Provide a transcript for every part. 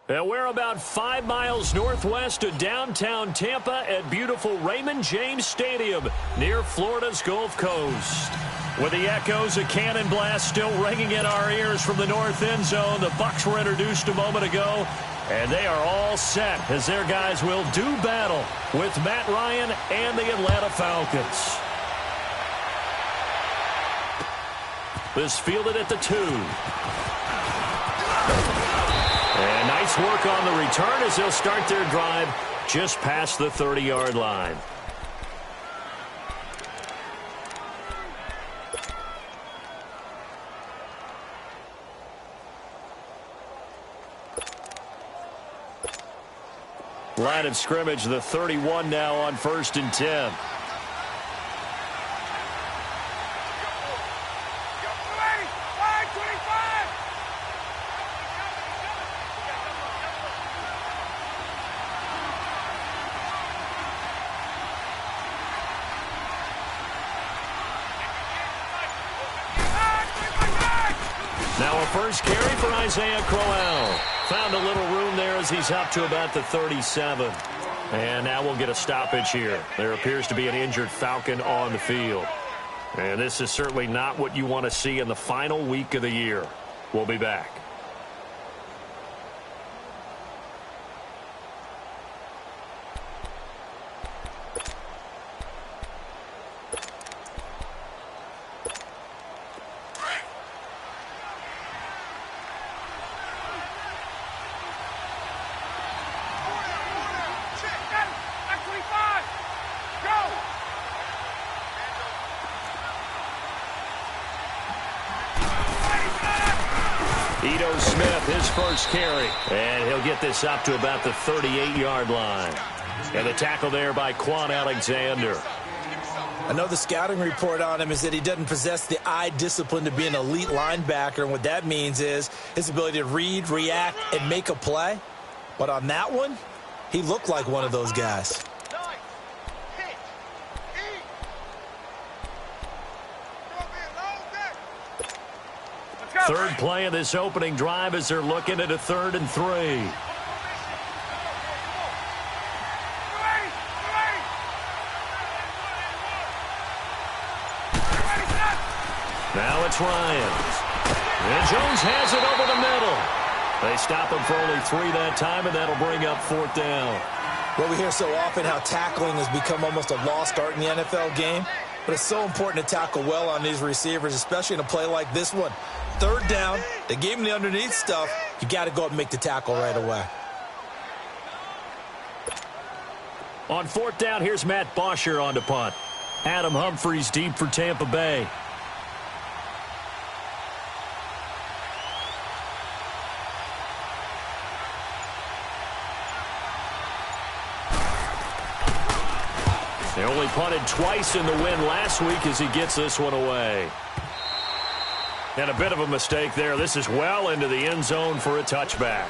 And we're about 5 miles northwest of downtown Tampa at beautiful Raymond James Stadium near Florida's Gulf Coast. With the echoes of cannon blast still ringing in our ears from the north end zone, the Bucs were introduced a moment ago, and they are all set as their guys will do battle with Matt Ryan and the Atlanta Falcons. This fielded at the 2. And nice work on the return as they'll start their drive just past the 30-yard line. Line of scrimmage, the 31 now on 1st and 10. Now a first carry for Isaiah Crowell. Found a little room there as he's up to about the 37. And now we'll get a stoppage here. There appears to be an injured Falcon on the field. And this is certainly not what you want to see in the final week of the year. We'll be back. His first carry, and he'll get this up to about the 38-yard line. And the tackle there by Quan Alexander. I know the scouting report on him is that he doesn't possess the eye discipline to be an elite linebacker, and what that means is his ability to read, react, and make a play. But on that one, he looked like one of those guys. Third play of this opening drive as they're looking at a 3rd and 3. Now it's Ryan. And Jones has it over the middle. They stop him for only 3 that time, and that'll bring up 4th down. Well, we hear so often how tackling has become almost a lost art in the NFL game. But it's so important to tackle well on these receivers, especially in a play like this one. 3rd down, they gave him the underneath stuff. You got to go up and make the tackle right away. On 4th down, here's Matt Bosher on to punt. Adam Humphries deep for Tampa Bay. They only punted twice in the win last week as he gets this one away. And a bit of a mistake there. This is well into the end zone for a touchback.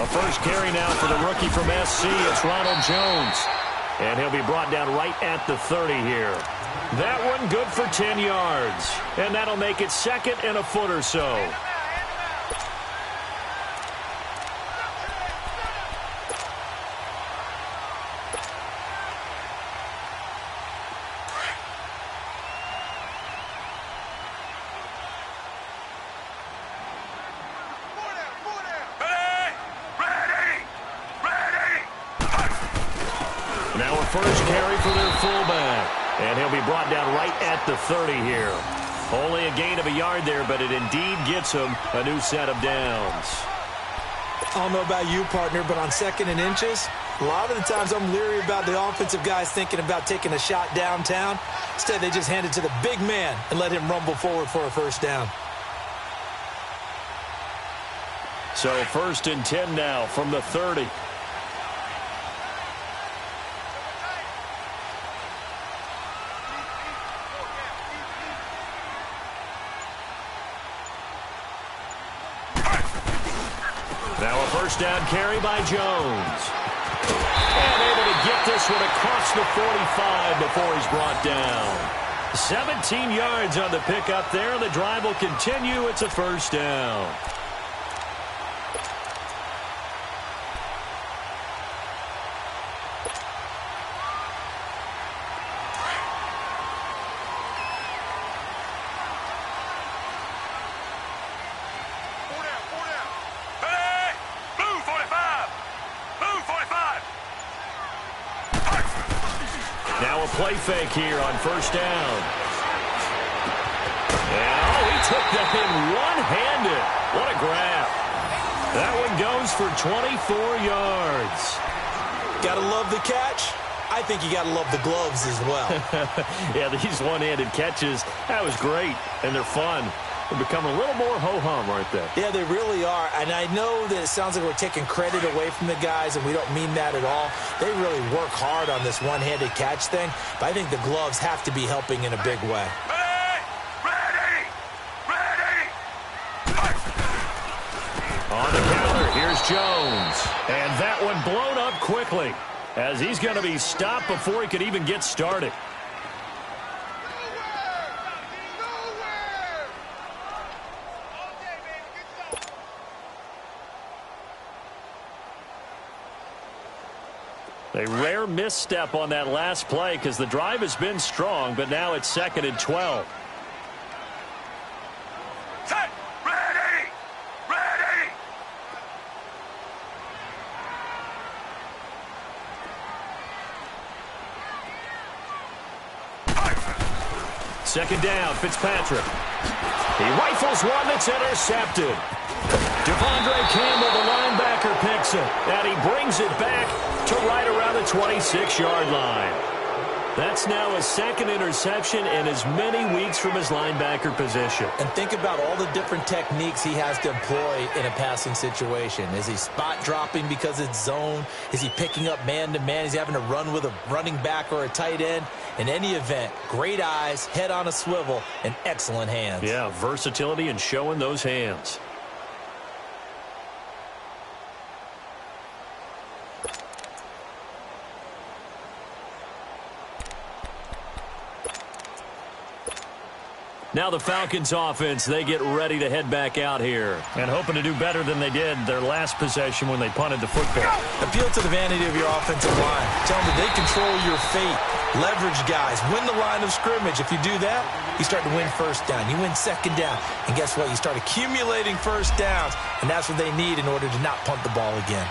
First carry now for the rookie from SC. It's Ronald Jones. And he'll be brought down right at the 30 here. That one good for 10 yards. And that'll make it 2nd and a foot or so. First carry for their fullback. And he'll be brought down right at the 30 here. Only a gain of a yard there, but it indeed gets him a new set of downs. I don't know about you, partner, but on 2nd and inches, a lot of the times I'm leery about the offensive guys thinking about taking a shot downtown. Instead, they just hand it to the big man and let him rumble forward for a first down. So 1st and 10 now from the 30. Now a first down carry by Jones. And able to get this one across the 45 before he's brought down. 17 yards on the pickup there. The drive will continue. It's a first down. Play fake here on first down. And, he took that in one-handed. What a grab. That one goes for 24 yards. Gotta love the catch. I think you gotta love the gloves as well. Yeah, these one-handed catches, that was great, and they're fun. They become a little more ho-hum right there. Yeah, they really are. And I know that it sounds like we're taking credit away from the guys, and we don't mean that at all. They really work hard on this one-handed catch thing, but I think the gloves have to be helping in a big way. Ready! On the counter, here's Jones. And that one blown up quickly, as he's going to be stopped before he could even get started. A rare misstep on that last play because the drive has been strong, but now it's 2nd and 12. Set! Ready! Ready! 2nd down, Fitzpatrick. He rifles one that's intercepted. Devondre Campbell, the linebacker, picks it, and he brings it back to right around the 26-yard line. That's now his 2nd interception in as many weeks from his linebacker position. And think about all the different techniques he has to employ in a passing situation. Is he spot dropping because it's zone? Is he picking up man-to-man? Is he having to run with a running back or a tight end? In any event, great eyes, head on a swivel, and excellent hands. Yeah, versatility and showing those hands. Now the Falcons offense, they get ready to head back out here and hoping to do better than they did their last possession when they punted the football. Appeal to the vanity of your offensive line. Tell them that they control your fate. Leverage guys. Win the line of scrimmage. If you do that, you start to win first down. You win 2nd down. And guess what? You start accumulating first downs. And that's what they need in order to not punt the ball again.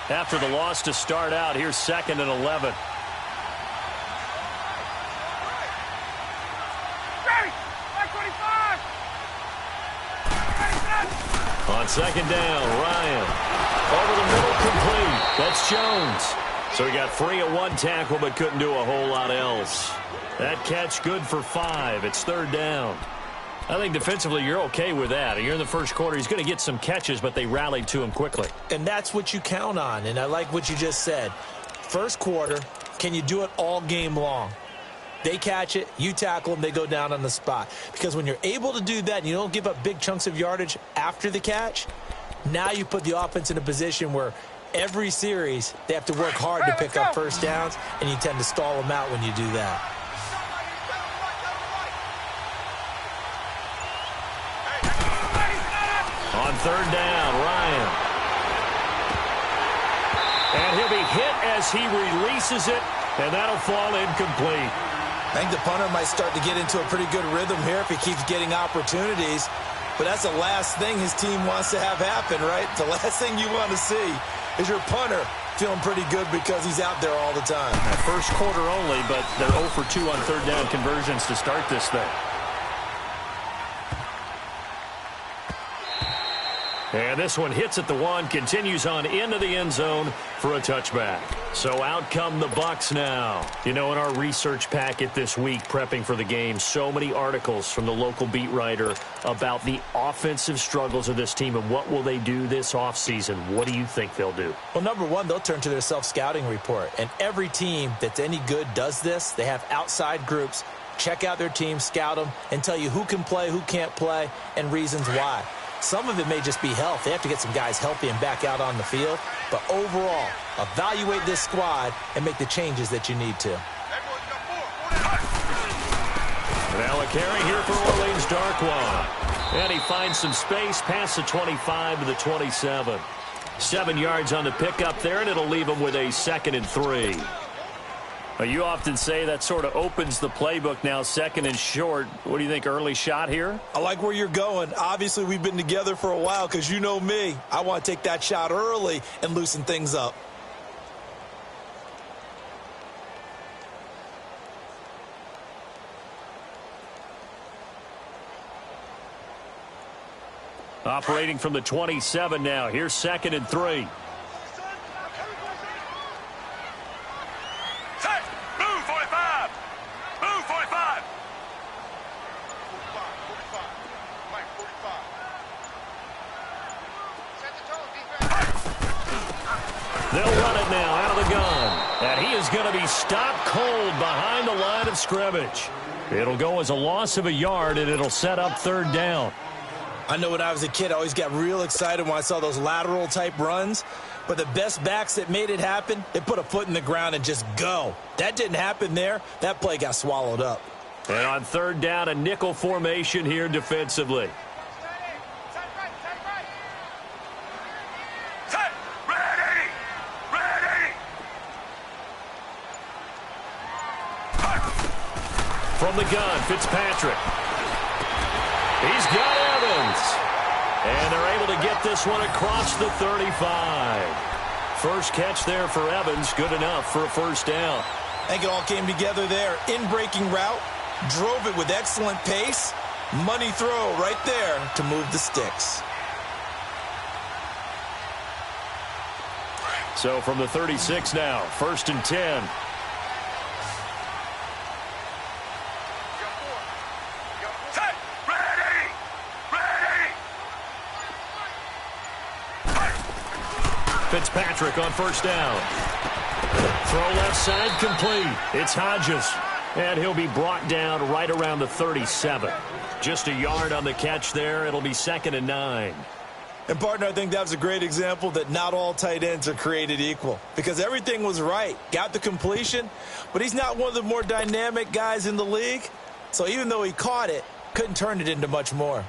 After the loss to start out, here's 2nd and 11. On 2nd down, Ryan. Over the middle, complete. That's Jones. So he got free of one tackle, but couldn't do a whole lot else. That catch good for 5. It's 3rd down. I think defensively you're okay with that. You're in the first quarter. He's going to get some catches, but they rallied to him quickly. And that's what you count on, and I like what you just said. First quarter, can you do it all game long? They catch it, you tackle them, they go down on the spot. Because when you're able to do that and you don't give up big chunks of yardage after the catch, now you put the offense in a position where every series they have to work hard to pick up first downs, and you tend to stall them out when you do that. On 3rd down, Ryan. And he'll be hit as he releases it, and that'll fall incomplete. I think the punter might start to get into a pretty good rhythm here if he keeps getting opportunities. But that's the last thing his team wants to have happen, right? The last thing you want to see is your punter feeling pretty good because he's out there all the time. Now, first quarter only, but they're 0 for 2 on 3rd down conversions to start this thing. And this one hits at the 1, continues on into the end zone for a touchback. So out come the Bucs now. You know, in our research packet this week, prepping for the game, so many articles from the local beat writer about the offensive struggles of this team and what will they do this offseason. What do you think they'll do? Well, number one, they'll turn to their self-scouting report. And every team that's any good does this. They have outside groups. Check out their team, scout them, and tell you who can play, who can't play, and reasons why. Some of it may just be health. They have to get some guys healthy and back out on the field. But overall, evaluate this squad and make the changes that you need to. Now a carry here for Orleans Darkwa. And he finds some space past the 25 to the 27. 7 yards on the pickup there, and it'll leave him with a 2nd and 3. You often say that sort of opens the playbook now, 2nd and short. What do you think, early shot here? I like where you're going. Obviously, we've been together for a while because you know me. I want to take that shot early and loosen things up. Operating from the 27 now. Here's 2nd and 3. They'll run it now out of the gun. And he is going to be stopped cold behind the line of scrimmage. It'll go as a loss of a yard, and it'll set up 3rd down. I know when I was a kid, I always got real excited when I saw those lateral-type runs. But the best backs that made it happen, they put a foot in the ground and just go. That didn't happen there. That play got swallowed up. And on 3rd down, a nickel formation here defensively. From the gun, Fitzpatrick. He's got Evans. And they're able to get this one across the 35. First catch there for Evans, good enough for a 1st down. I think it all came together there. In-breaking route, drove it with excellent pace. Money throw right there to move the sticks. So from the 36 now, 1st and 10. Fitzpatrick on 1st down. Throw left side complete. It's Hodges. And he'll be brought down right around the 37. Just a yard on the catch there. It'll be 2nd and 9. And, partner, I think that was a great example that not all tight ends are created equal. Because everything was right. Got the completion. But he's not one of the more dynamic guys in the league. So even though he caught it, couldn't turn it into much more.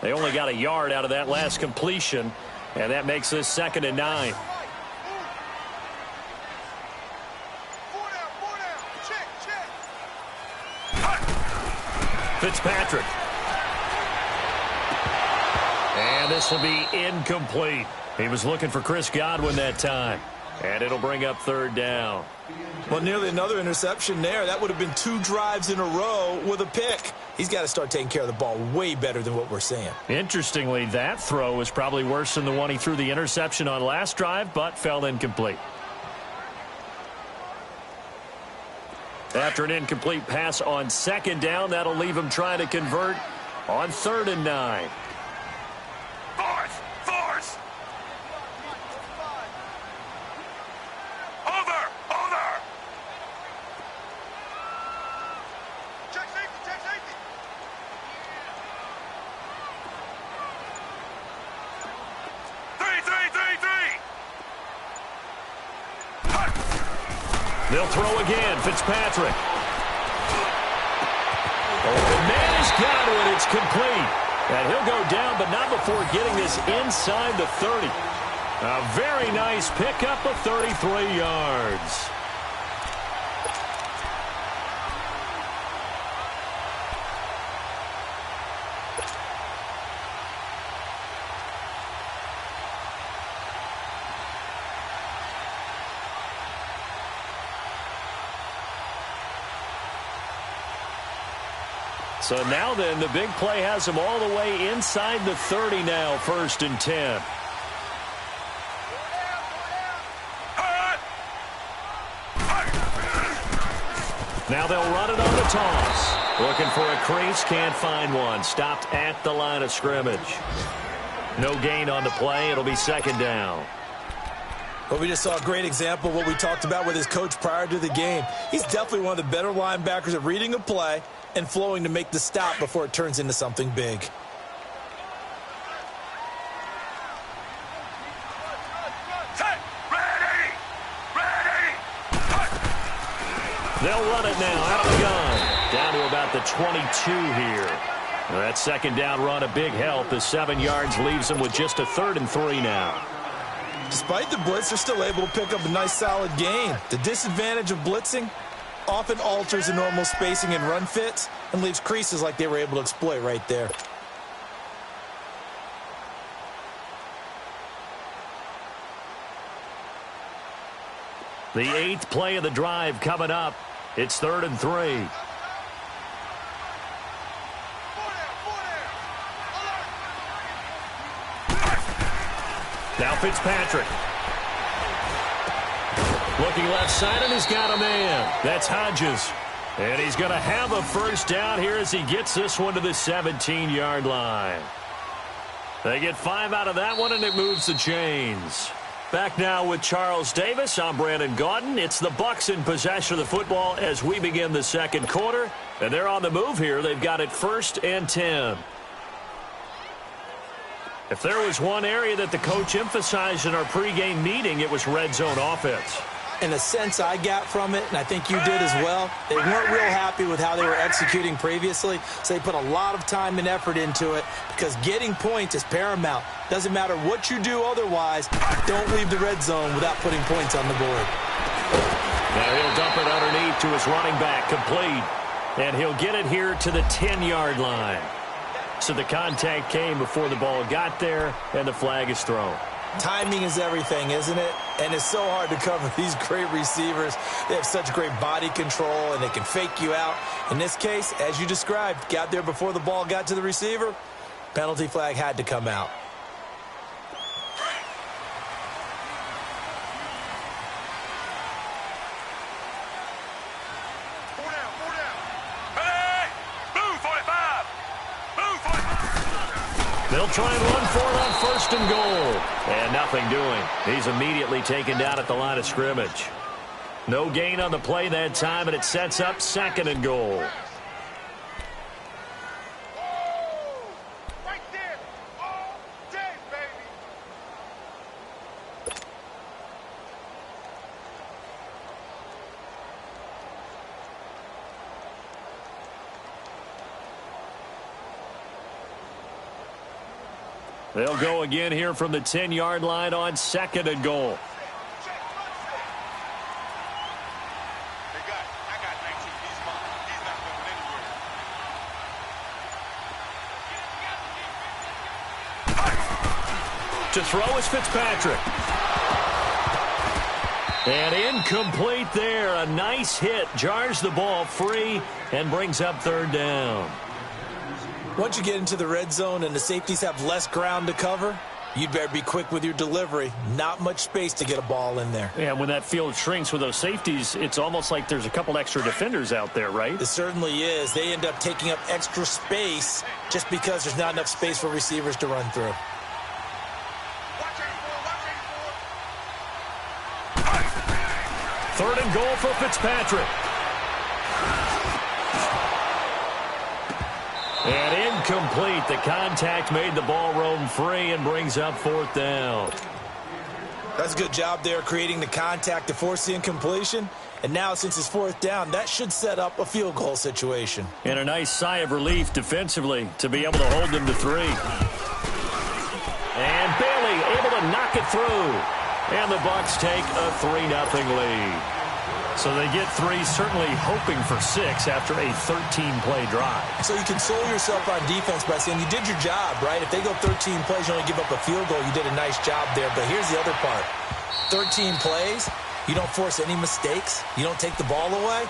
They only got a yard out of that last completion, and that makes this 2nd and 9. Fitzpatrick. And this will be incomplete. He was looking for Chris Godwin that time. And it'll bring up 3rd down. Well, nearly another interception there. That would have been 2 drives in a row with a pick. He's got to start taking care of the ball way better than what we're seeing. Interestingly, that throw was probably worse than the one he threw the interception on last drive, but fell incomplete. After an incomplete pass on 2nd down, that'll leave him trying to convert on 3rd and 9. Force! Over! Check safety! 3. They'll throw again. Fitzpatrick. Open man is Godwin. It's complete. And he'll go down, but not before getting this inside the 30. A very nice pickup of 33 yards. So now then, the big play has him all the way inside the 30 now, 1st and 10. Now they'll run it on the toss. Looking for a crease, can't find one. Stopped at the line of scrimmage. No gain on the play. It'll be 2nd down. Well, we just saw a great example of what we talked about with his coach prior to the game. He's definitely one of the better linebackers at reading a play and flowing to make the stop before it turns into something big. They'll run it now out of the gun. Down to about the 22 here. That 2nd down run a big help. The 7 yards leaves them with just a 3rd and 3 now. Despite the blitz, they're still able to pick up a nice solid gain. The disadvantage of blitzing often alters the normal spacing and run fits and leaves creases like they were able to exploit right there. The 8th play of the drive coming up. It's 3rd and 3. Now Fitzpatrick. Looking left side, and he's got a man. That's Hodges. And he's going to have a 1st down here as he gets this one to the 17-yard line. They get 5 out of that one, and it moves the chains. Back now with Charles Davis. I'm Brandon Gaudin. It's the Bucs in possession of the football as we begin the 2nd quarter. And they're on the move here. They've got it 1st and 10. If there was one area that the coach emphasized in our pregame meeting, it was red zone offense. In a sense I got from it, and I think you did as well, they weren't real happy with how they were executing previously, so they put a lot of time and effort into it because getting points is paramount. Doesn't matter what you do otherwise, don't leave the red zone without putting points on the board. Now he'll dump it underneath to his running back, complete. And he'll get it here to the 10-yard line. So the contact came before the ball got there, and the flag is thrown. Timing is everything, isn't it? And it's so hard to cover these great receivers. They have such great body control, and they can fake you out. In this case, as you described, got there before the ball got to the receiver. Penalty flag had to come out. They'll try and run for it on 1st and goal. And nothing doing. He's immediately taken down at the line of scrimmage. No gain on the play that time, and it sets up 2nd and goal. Right there. All day, baby. They'll go again here from the 10-yard line on 2nd and goal. To throw is Fitzpatrick. And incomplete there. A nice hit. Jars the ball free and brings up 3rd down. Once you get into the red zone and the safeties have less ground to cover, you'd better be quick with your delivery. Not much space to get a ball in there. Yeah, when that field shrinks with those safeties, it's almost like there's a couple extra defenders out there, right? It certainly is. They end up taking up extra space just because there's not enough space for receivers to run through. 3rd and goal for Fitzpatrick. And incomplete. The contact made the ball roam free and brings up 4th down. That's a good job there creating the contact to force the incompletion. And now since it's 4th down, that should set up a field goal situation. And a nice sigh of relief defensively to be able to hold them to 3. And Bailey able to knock it through. And the Bucs take a 3-0 lead. So they get 3, certainly hoping for 6 after a 13-play drive. So you console yourself on defense by saying you did your job, right? If they go 13 plays, you only give up a field goal, you did a nice job there. But here's the other part. 13 plays, you don't force any mistakes, you don't take the ball away.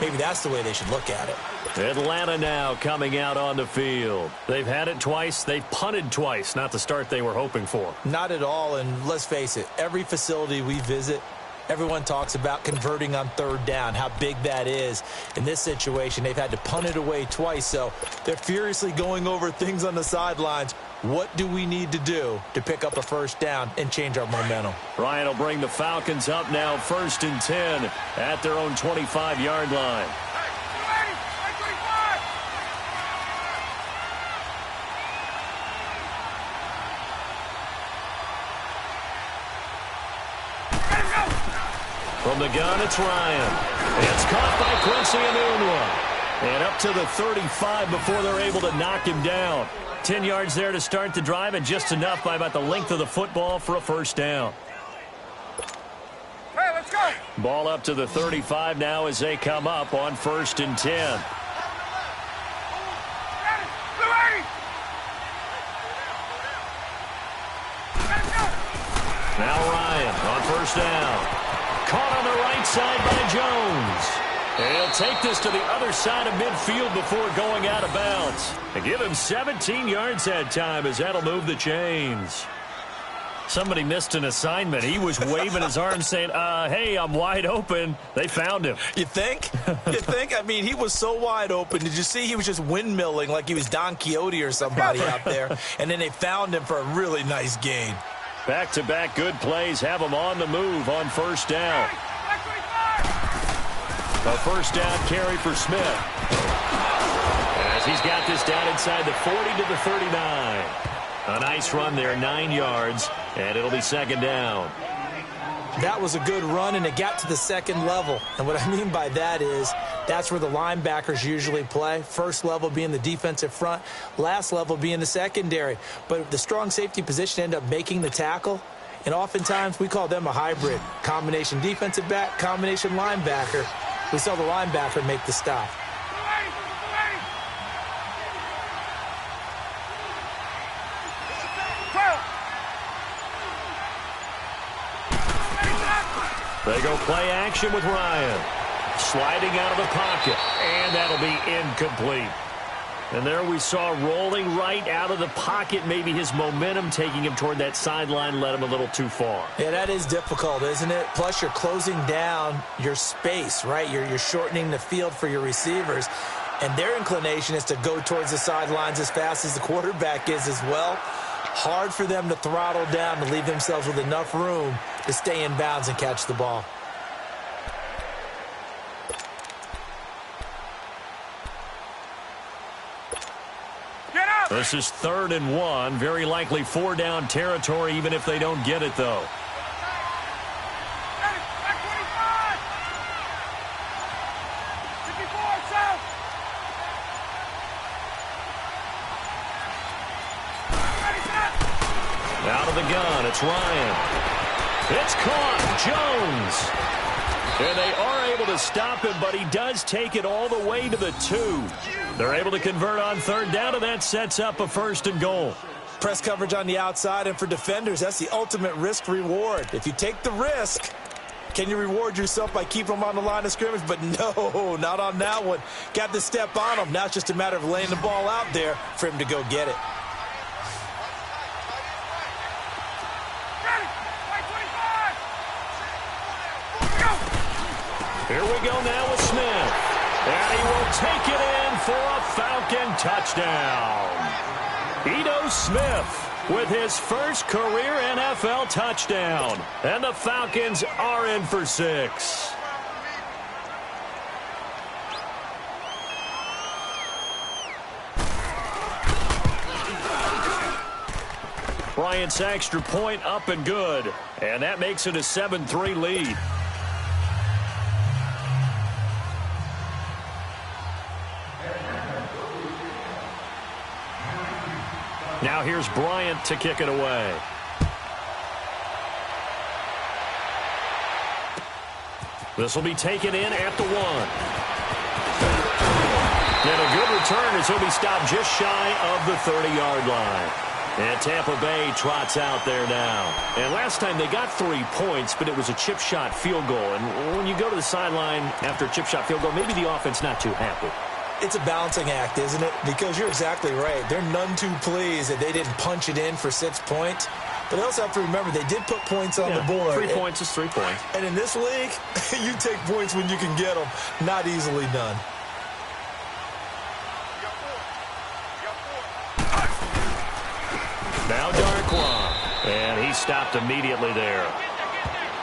Maybe that's the way they should look at it. Atlanta now coming out on the field. They've had it twice. They've punted twice. Not the start they were hoping for. Not at all, and let's face it, every facility we visit, everyone talks about converting on third down, how big that is. In this situation, they've had to punt it away twice, so they're furiously going over things on the sidelines. What do we need to do to pick up a first down and change our momentum? Ryan will bring the Falcons up now, 1st and 10 at their own 25-yard line. From the gun, it's Ryan. It's caught by Quincy Enunwa. And up to the 35 before they're able to knock him down. 10 yards there to start the drive, and just enough by about the length of the football for a first down. Hey, let's go. Ball up to the 35 now as they come up on 1st and 10. Now Ryan on 1st down. Caught on the right side by Jones. And he'll take this to the other side of midfield before going out of bounds. And give him 17 yards that time as that'll move the chains. Somebody missed an assignment. He was waving his arms saying, hey, I'm wide open. They found him. You think? You think? I mean, he was so wide open. Did you see he was just windmilling like he was Don Quixote or somebody out there? And then they found him for a really nice gain. Back-to-back good plays have him on the move on 1st down. A first down carry for Smith. As he's got this down inside the 40 to the 39. A nice run there, 9 yards, and it'll be 2nd down. That was a good run, and it got to the 2nd level. And what I mean by that is that's where the linebackers usually play. First level being the defensive front, last level being the secondary. But the strong safety position ended up making the tackle, and oftentimes we call them a hybrid. Combination defensive back, combination linebacker. We saw the linebacker make the stop. They go play action with Ryan. Sliding out of the pocket, and that'll be incomplete. And there we saw rolling right out of the pocket, maybe his momentum taking him toward that sideline led him a little too far. Yeah, that is difficult, isn't it? Plus, you're closing down your space, right? You're shortening the field for your receivers, and their inclination is to go towards the sidelines as fast as the quarterback is as well. Hard for them to throttle down to leave themselves with enough room to stay in bounds and catch the ball. This is 3rd and 1. Very likely 4-down territory, even if they don't get it, though. Out of the gun, it's Ryan. It's caught, Jones. And they are able to stop him, but he does take it all the way to the 2. They're able to convert on 3rd down, and that sets up a 1st and goal. Press coverage on the outside, and for defenders, that's the ultimate risk-reward. If you take the risk, can you reward yourself by keeping them on the line of scrimmage? But no, not on that one. Got to step on them. Now it's just a matter of laying the ball out there for him to go get it. Here we go now with Smith. And he will take it in for a Falcon touchdown. Ito Smith with his first career NFL touchdown. And the Falcons are in for 6. Bryant's extra point up and good. And that makes it a 7-3 lead. Now here's Bryant to kick it away. This will be taken in at the 1. And a good return as he'll be stopped just shy of the 30-yard line. And Tampa Bay trots out there now. And last time they got 3 points, but it was a chip shot field goal. And when you go to the sideline after a chip shot field goal, maybe the offense not too happy. It's a balancing act, isn't it? Because you're exactly right. They're none too pleased that they didn't punch it in for 6 points. But they also have to remember they did put points on the board. 3 points is 3 points. And in this league, you take points when you can get them. Not easily done. Now Darkwa. And he stopped immediately there.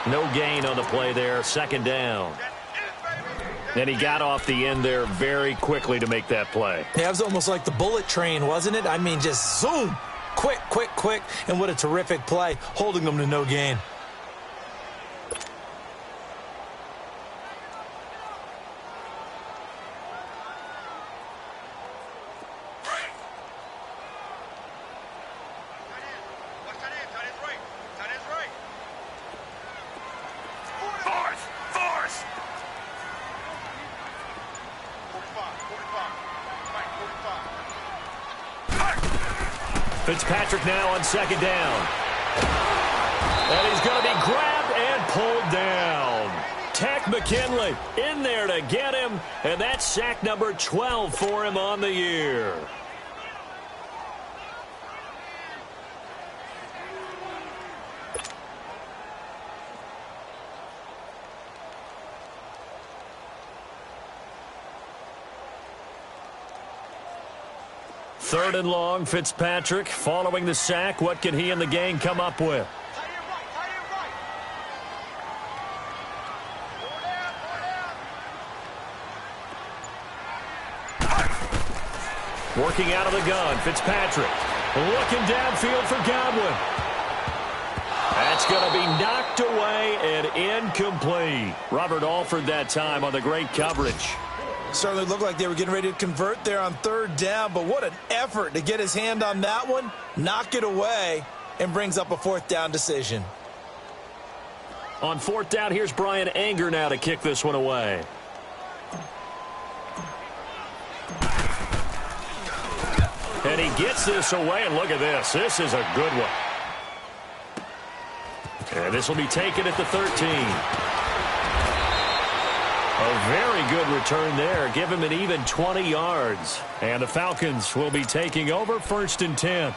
No gain on the play there. Second down. And he got off the end there very quickly to make that play. Yeah, it was almost like the bullet train, wasn't it? I mean, just zoom. Quick, quick, quick. And what a terrific play, holding them to no gain. Fitzpatrick now on second down. And he's going to be grabbed and pulled down. Tech McKinley in there to get him, and that's sack number 12 for him on the year. Third and long, Fitzpatrick following the sack. What can he and the gang come up with? Working out of the gun, Fitzpatrick looking downfield for Godwin. That's going to be knocked away and incomplete. Robert Alford that time on the great coverage. Certainly looked like they were getting ready to convert there on third down, but what an effort to get his hand on that one, knock it away, and brings up a fourth down decision. On fourth down, here's Brian Anger now to kick this one away. And he gets this away, and look at this. This is a good one. And this will be taken at the 13. A very good return there. Give him an even 20 yards. And the Falcons will be taking over first and 10.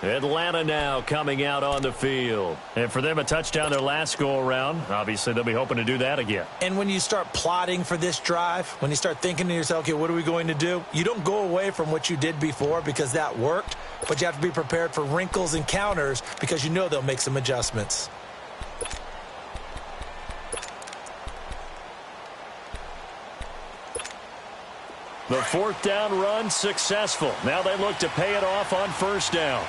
Atlanta now coming out on the field. And for them, a touchdown their last go-around. Obviously, they'll be hoping to do that again. And when you start plotting for this drive, when you start thinking to yourself, okay, what are we going to do? You don't go away from what you did before because that worked, but you have to be prepared for wrinkles and counters because you know they'll make some adjustments. The fourth down run successful. Now they look to pay it off on first down.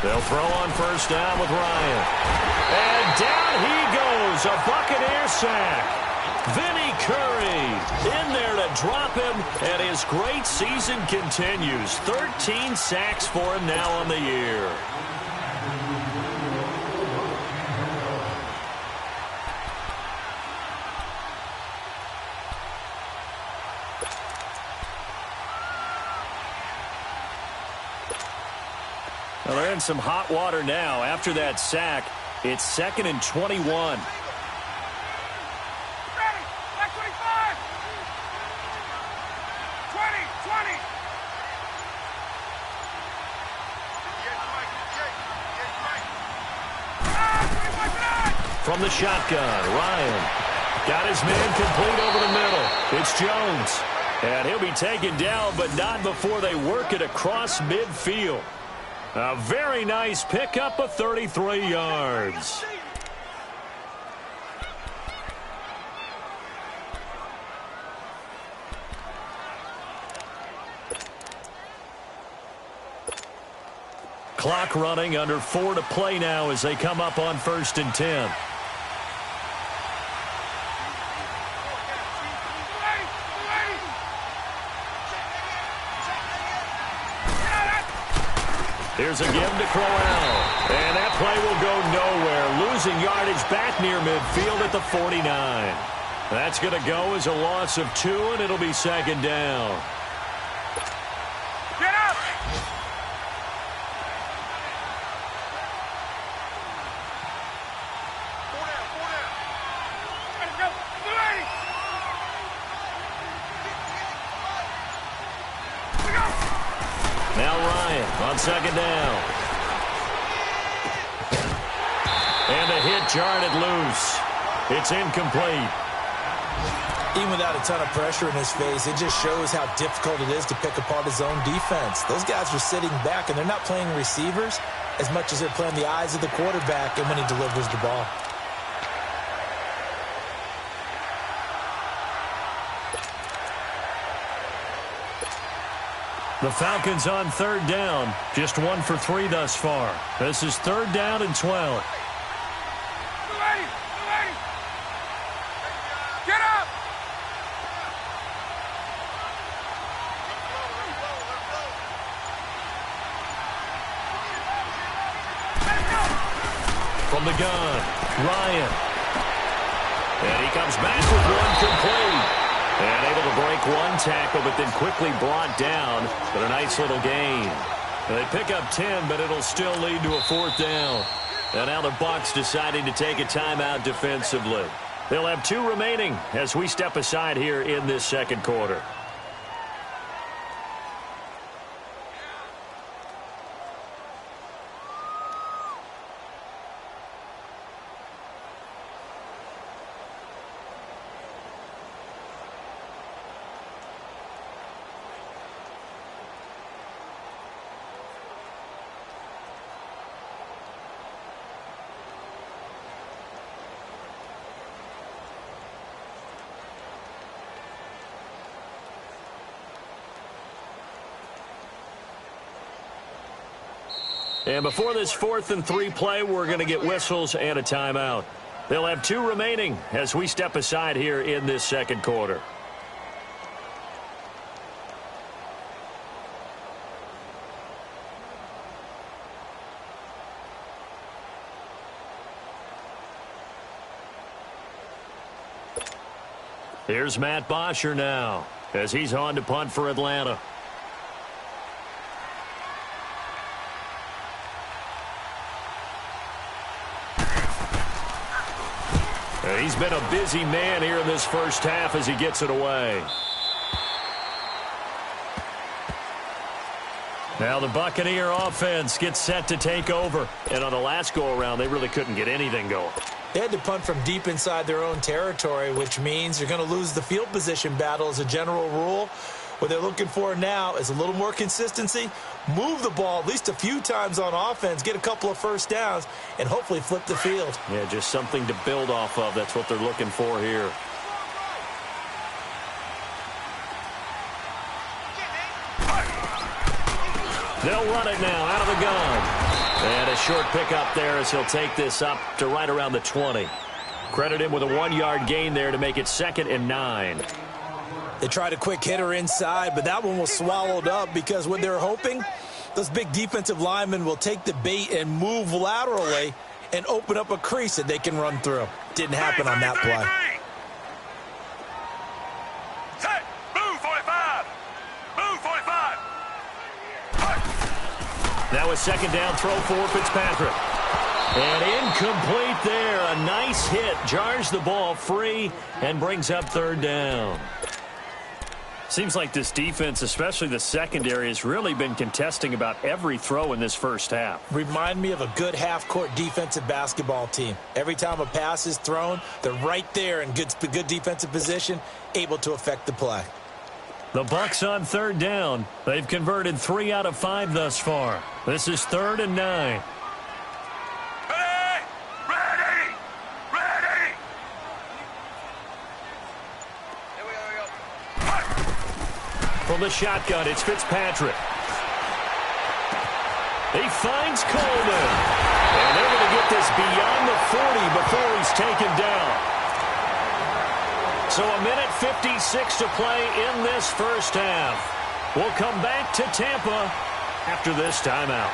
They'll throw on first down with Ryan. And down he goes. A Buccaneer sack. Vinny Curry in there to drop him, and his great season continues. 13 sacks for him now on the year. Well, they're in some hot water now. After that sack, it's 2nd and 21. From the shotgun, Ryan got his man complete over the middle. It's Jones. And he'll be taken down, but not before they work it across midfield. A very nice pickup of 33 yards. Clock running, under 4 to play now as they come up on first and 10. Here's a give to Crowell. And that play will go nowhere. Losing yardage back near midfield at the 49. That's going to go as a loss of 2, and it'll be second down. Get up! On second down. And the hit jarred it loose. It's incomplete. Even without a ton of pressure in his face, it just shows how difficult it is to pick apart his own defense. Those guys are sitting back, and they're not playing receivers as much as they're playing the eyes of the quarterback and when he delivers the ball. The Falcons on third down. Just 1 for 3 thus far. This is third down and 12. Get up! From the gun, Ryan. And he comes back with one complete. And able to break one tackle, but then quickly brought down. But a nice little gain. They pick up 10, but it'll still lead to a fourth down. And now the Bucs deciding to take a timeout defensively. They'll have 2 remaining as we step aside here in this second quarter. And before this 4th and 3 play, we're going to get whistles and a timeout. They'll have 2 remaining as we step aside here in this second quarter. Here's Matt Bosher now as he's on to punt for Atlanta. He's been a busy man here in this first half as he gets it away. Now the Buccaneer offense gets set to take over. And on the last go-around, they really couldn't get anything going. They had to punt from deep inside their own territory, which means you're going to lose the field position battle as a general rule. What they're looking for now is a little more consistency, move the ball at least a few times on offense, get a couple of first downs, and hopefully flip the field. Yeah, just something to build off of. That's what they're looking for here. They'll run it now out of the gun. And a short pickup there as he'll take this up to right around the 20. Credit him with a 1-yard gain there to make it 2nd and 9. They tried a quick hitter inside, but that one was swallowed up because what they're hoping, those big defensive linemen will take the bait and move laterally and open up a crease that they can run through. Didn't happen on that play. Set. Move 45. Move 45. Now a second down throw for Fitzpatrick. And incomplete there. A nice hit. Jars the ball free and brings up third down. Seems like this defense, especially the secondary, has really been contesting about every throw in this first half. Remind me of a good half-court defensive basketball team. Every time a pass is thrown, they're right there in good defensive position, able to affect the play. The Bucs on third down. They've converted 3 out of 5 thus far. This is 3rd and 9. From the shotgun, it's Fitzpatrick. He finds Coleman. And they're going to get this beyond the 40 before he's taken down. So a minute 56 to play in this first half. We'll come back to Tampa after this timeout.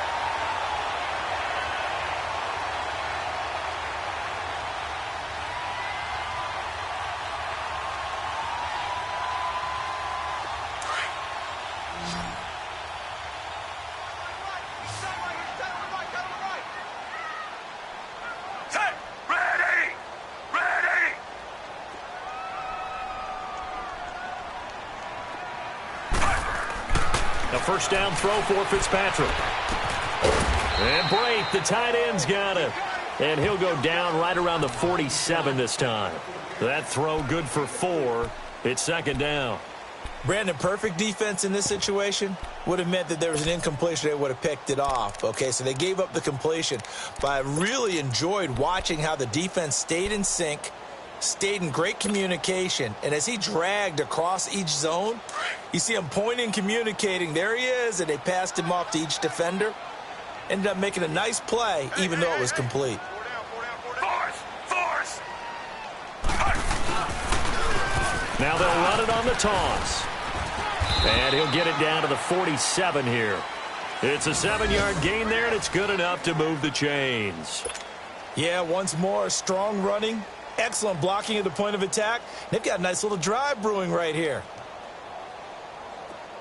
First down throw for Fitzpatrick. And Brate, the tight end's got it. And he'll go down right around the 47 this time. That throw good for 4. It's second down. Brandon, perfect defense in this situation would have meant that there was an incompletion. They would have picked it off. Okay, so they gave up the completion. But I really enjoyed watching how the defense stayed in sync, stayed in great communication. And as he dragged across each zone, you see him pointing, communicating. There he is, and they passed him off to each defender. Ended up making a nice play, even though it was complete. Now they'll run it on the toss. And he'll get it down to the 47 here. It's a 7-yard gain there, and it's good enough to move the chains. Yeah, once more, strong running, excellent blocking at the point of attack. They've got a nice little drive brewing right here.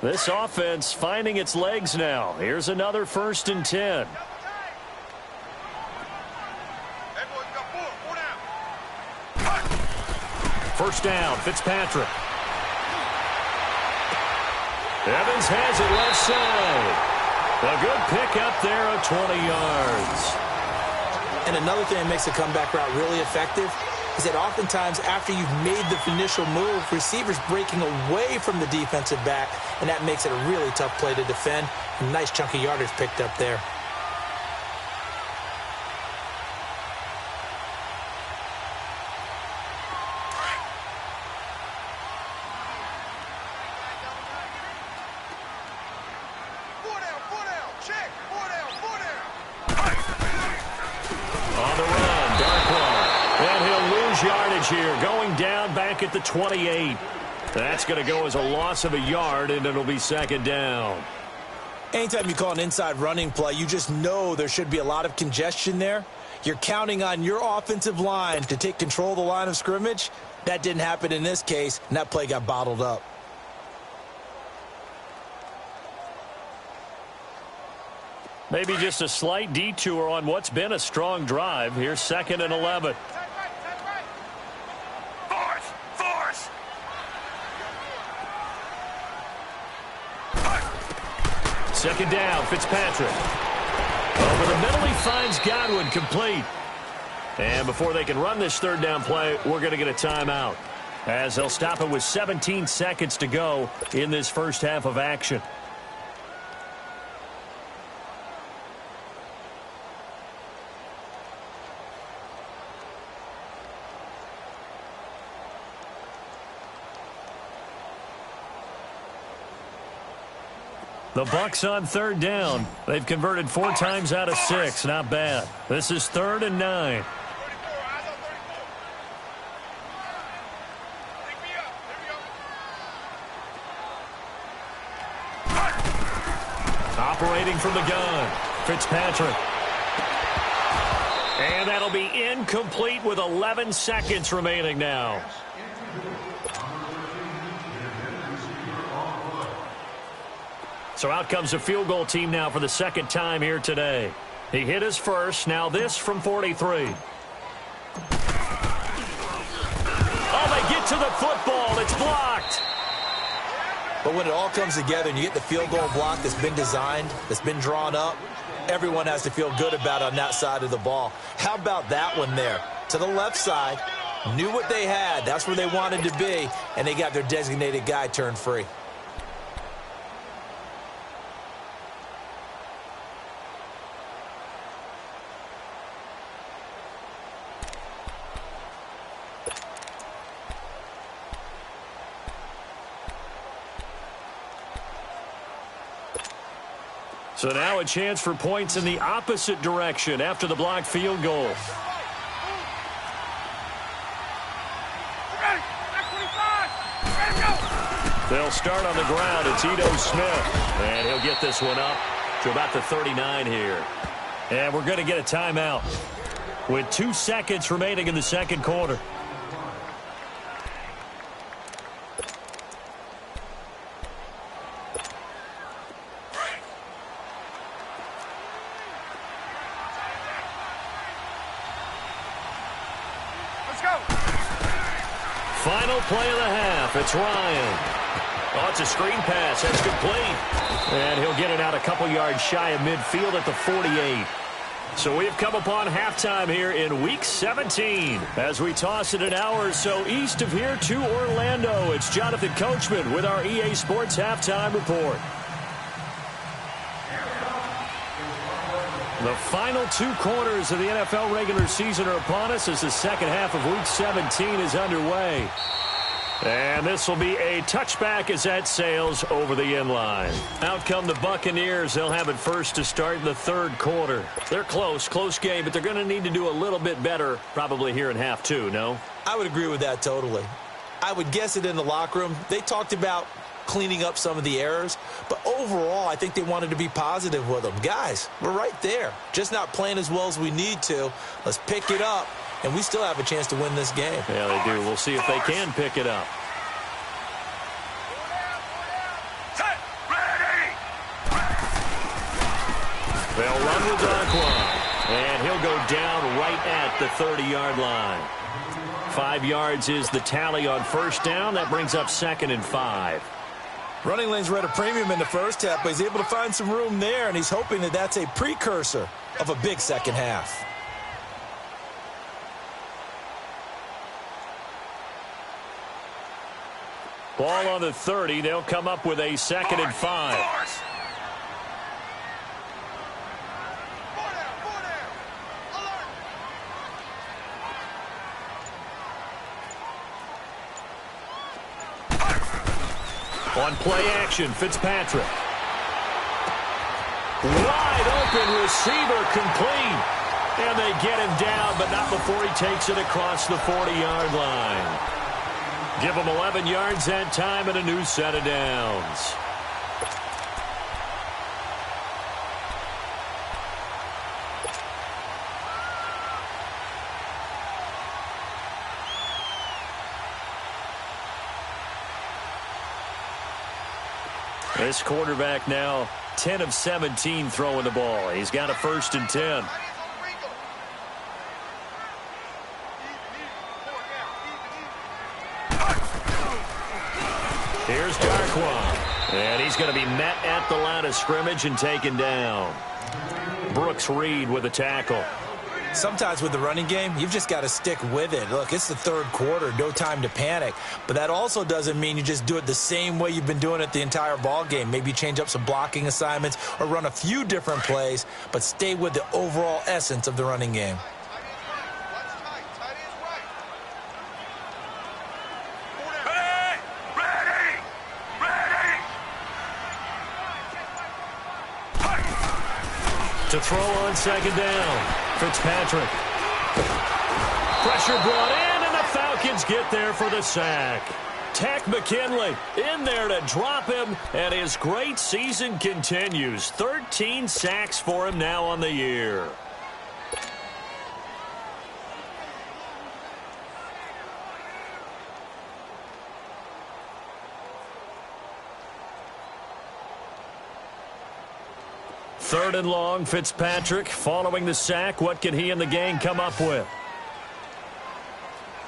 This offense finding its legs now. Here's another 1st and 10. First down, Fitzpatrick. Evans has it left side. A good pickup there of 20 yards. And another thing that makes the comeback route really effective is that oftentimes after you've made the initial move, receivers breaking away from the defensive back, and that makes it a really tough play to defend. A nice chunk of yardage picked up there. Here, going down back at the 28. That's going to go as a loss of a yard, and it'll be second down. Anytime you call an inside running play, you just know there should be a lot of congestion there. You're counting on your offensive line to take control of the line of scrimmage. That didn't happen in this case, and that play got bottled up. Maybe just a slight detour on what's been a strong drive. Here's 2nd and 11. Second down, Fitzpatrick. Over the middle, he finds Godwin, complete. And before they can run this 3rd down play, we're going to get a timeout, as they'll stop it with 17 seconds to go in this first half of action. The Bucs on 3rd down. They've converted 4 times out of 6. Not bad. This is 3rd and 9. Operating from the gun, Fitzpatrick. And that'll be incomplete with 11 seconds remaining now. So out comes the field goal team now for the 2nd time here today. He hit his first. Now this from 43. Oh, they get to the football. It's blocked. But when it all comes together and you get the field goal block that's been designed, that's been drawn up, everyone has to feel good about it on that side of the ball. How about that one there? To the left side, knew what they had. That's where they wanted to be, and they got their designated guy turned free. So now a chance for points in the opposite direction after the blocked field goal. They'll start on the ground. It's Ito Smith. And he'll get this one up to about the 39 here. And we're going to get a timeout with 2 seconds remaining in the 2nd quarter. Final play of the half. It's Ryan. Oh, it's a screen pass. That's complete. And he'll get it out a couple yards shy of midfield at the 48. So we've come upon halftime here in Week 17. As we toss it an hour or so east of here to Orlando, it's Jonathan Coachman with our EA Sports Halftime Report. The final 2 quarters of the NFL regular season are upon us as the second half of Week 17 is underway. And this will be a touchback as that sails over the end line. Out come the Buccaneers. They'll have it first to start in the third quarter. They're close game, but they're going to need to do a little bit better probably here in half 2, no? I would agree with that totally. I would guess it in the locker room. They talked about cleaning up some of the errors, but overall, I think they wanted to be positive with them. Guys, we're right there. Just not playing as well as we need to. Let's pick it up, and we still have a chance to win this game. Yeah, they do. We'll see if they can pick it up. They'll run with Darquan, and he'll go down right at the 30-yard line. 5 yards is the tally on first down. That brings up 2nd and 5. Running lanes were at a premium in the first half, but he's able to find some room there, and he's hoping that that's a precursor of a big second half. Ball on the 30. They'll come up with a 2nd and 5. On play action, Fitzpatrick. Wide open receiver complete. And they get him down, but not before he takes it across the 40-yard line. Give him 11 yards that time and a new set of downs. This quarterback now 10 of 17 throwing the ball. He's got a 1st and 10. Here's Darquan. And he's going to be met at the line of scrimmage and taken down. Brooks Reed with a tackle. Sometimes with the running game, you've just got to stick with it. Look, it's the third quarter, no time to panic. But that also doesn't mean you just do it the same way you've been doing it the entire ball game. Maybe change up some blocking assignments or run a few different plays, but stay with the overall essence of the running game. To throw on 2nd down. Fitzpatrick. Pressure brought in, and the Falcons get there for the sack. Takk McKinley in there to drop him, and his great season continues. 13 sacks for him now on the year. Third and long, Fitzpatrick following the sack. What can he and the gang come up with?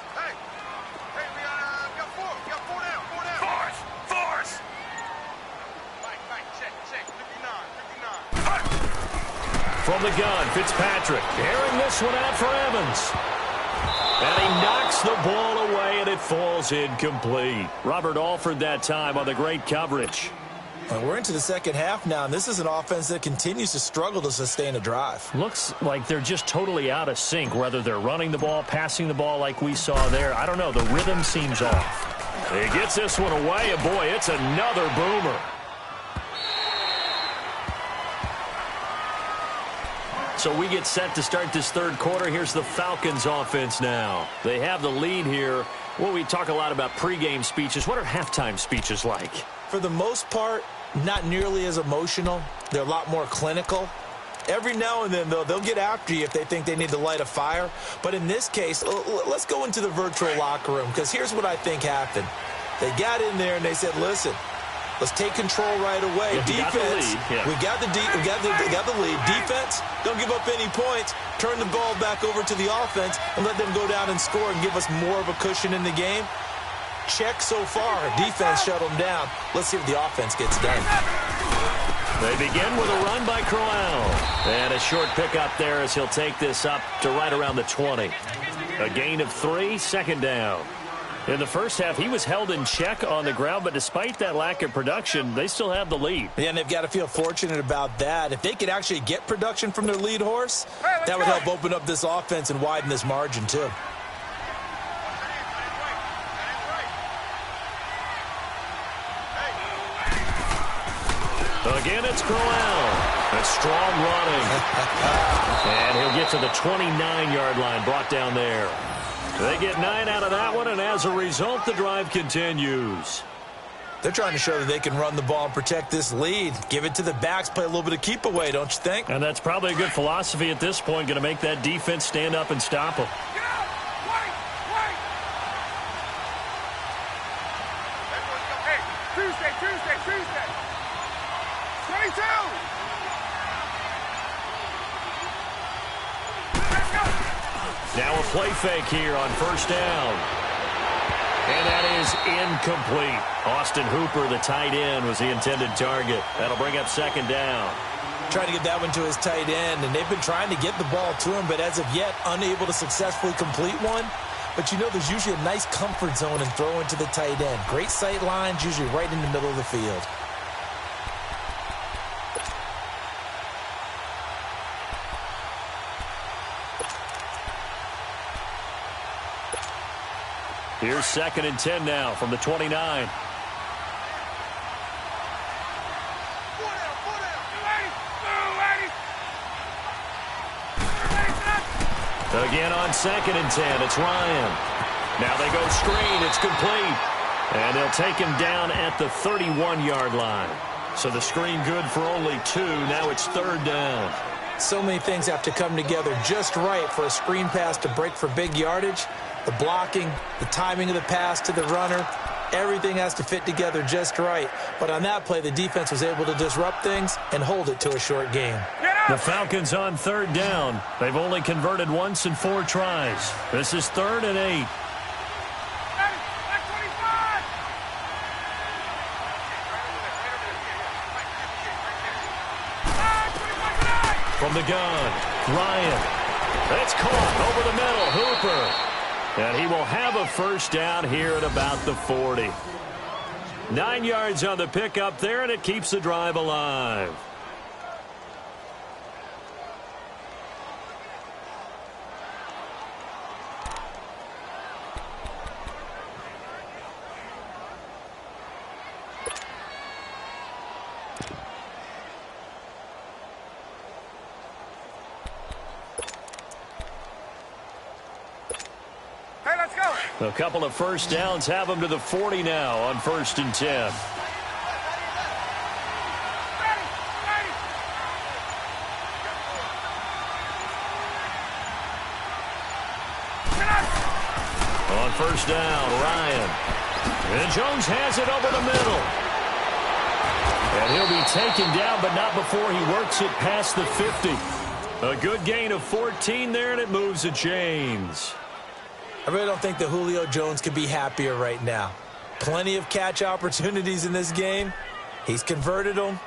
We got four down. Force. Check. 59. From the gun, Fitzpatrick airing this one out for Evans. And he knocks the ball away, and it falls incomplete. Robert Alford that time on the great coverage. And we're into the second half now, and this is an offense that continues to struggle to sustain a drive. Looks like they're just totally out of sync, whether they're running the ball, passing the ball like we saw there. I don't know. The rhythm seems off. He gets this one away, and boy, it's another boomer. So we get set to start this third quarter. Here's the Falcons offense now. They have the lead here. Well, we talk a lot about pregame speeches. What are halftime speeches like? For the most part, not nearly as emotional. They're a lot more clinical. Every now and then, though, they'll get after you if they think they need to light a fire. But in this case, let's go into the virtual locker room, because here's what I think happened. They got in there and they said, listen, let's take control right away. Defense, we got the lead. Defense, don't give up any points. Turn the ball back over to the offense and let them go down and score and give us more of a cushion in the game. check so far. Defense shut them down. Let's see what the offense gets done. They begin with a run by Crowell. And a short pickup there as he'll take this up to right around the 20. A gain of 3, second down. In the first half, he was held in check on the ground, but despite that lack of production, they still have the lead. Yeah, and they've got to feel fortunate about that. If they could actually get production from their lead horse, that would help open up this offense and widen this margin, too. Again, it's Crowell. A strong running. And he'll get to the 29-yard line, brought down there. They get 9 out of that one, and as a result, the drive continues. They're trying to show that they can run the ball and protect this lead. Give it to the backs, play a little bit of keep away, don't you think? And that's probably a good philosophy at this point, going to make that defense stand up and stop them. Tuesday. 22. Now a play fake here on first down. And that is incomplete. Austin Hooper, the tight end, was the intended target. That'll bring up second down. Trying to get that one to his tight end, and they've been trying to get the ball to him, but as of yet, unable to successfully complete one. But you know there's usually a nice comfort zone in throwing to the tight end. Great sight lines, usually right in the middle of the field. Here's 2nd and 10 now from the 29. Again on 2nd and 10, it's Ryan. Now they go screen, it's complete. And they'll take him down at the 31-yard line. So the screen good for only 2, now it's 3rd down. So many things have to come together just right for a screen pass to break for big yardage. The blocking, the timing of the pass to the runner, everything has to fit together just right. But on that play, the defense was able to disrupt things and hold it to a short game. The Falcons on 3rd down. They've only converted once in 4 tries. This is 3rd and 8. From the gun, Ryan. It's caught over the middle, Hooper. And he will have a first down here at about the 40. 9 yards on the pickup there, and it keeps the drive alive. A couple of first downs have them to the 40 now on 1st and 10. On 1st down, Ryan. And Jones has it over the middle. And he'll be taken down, but not before he works it past the 50. A good gain of 14 there, and it moves the chains. I really don't think that Julio Jones could be happier right now. Plenty of catch opportunities in this game. He's converted them,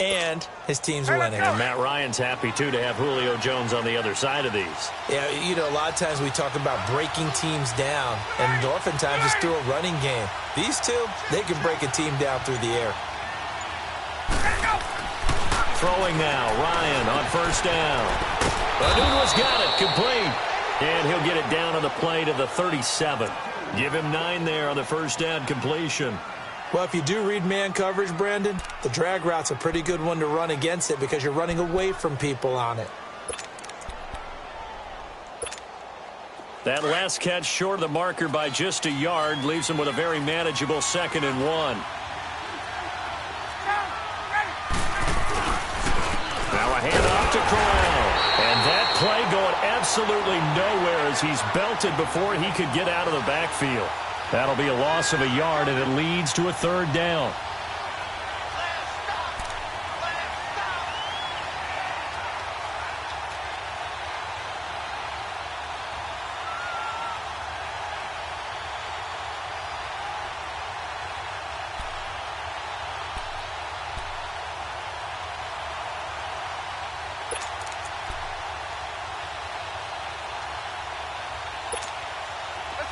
and his team's winning. And Matt Ryan's happy, too, to have Julio Jones on the other side of these. Yeah, you know, a lot of times we talk about breaking teams down, and oftentimes it's through a running game. These two, they can break a team down through the air. Throwing now, Ryan on 1st down. Anuno's got it, complete. And he'll get it down on the play to the 37. Give him 9 there on the first down completion. Well, if you do read man coverage, Brandon, the drag route's a pretty good one to run against it because you're running away from people on it. That last catch short of the marker by just a yard leaves him with a very manageable 2nd and 1. Now a handoff to Crowell. And that play going absolutely nowhere as he's belted before he could get out of the backfield. That'll be a loss of a yard, and it leads to a 3rd down.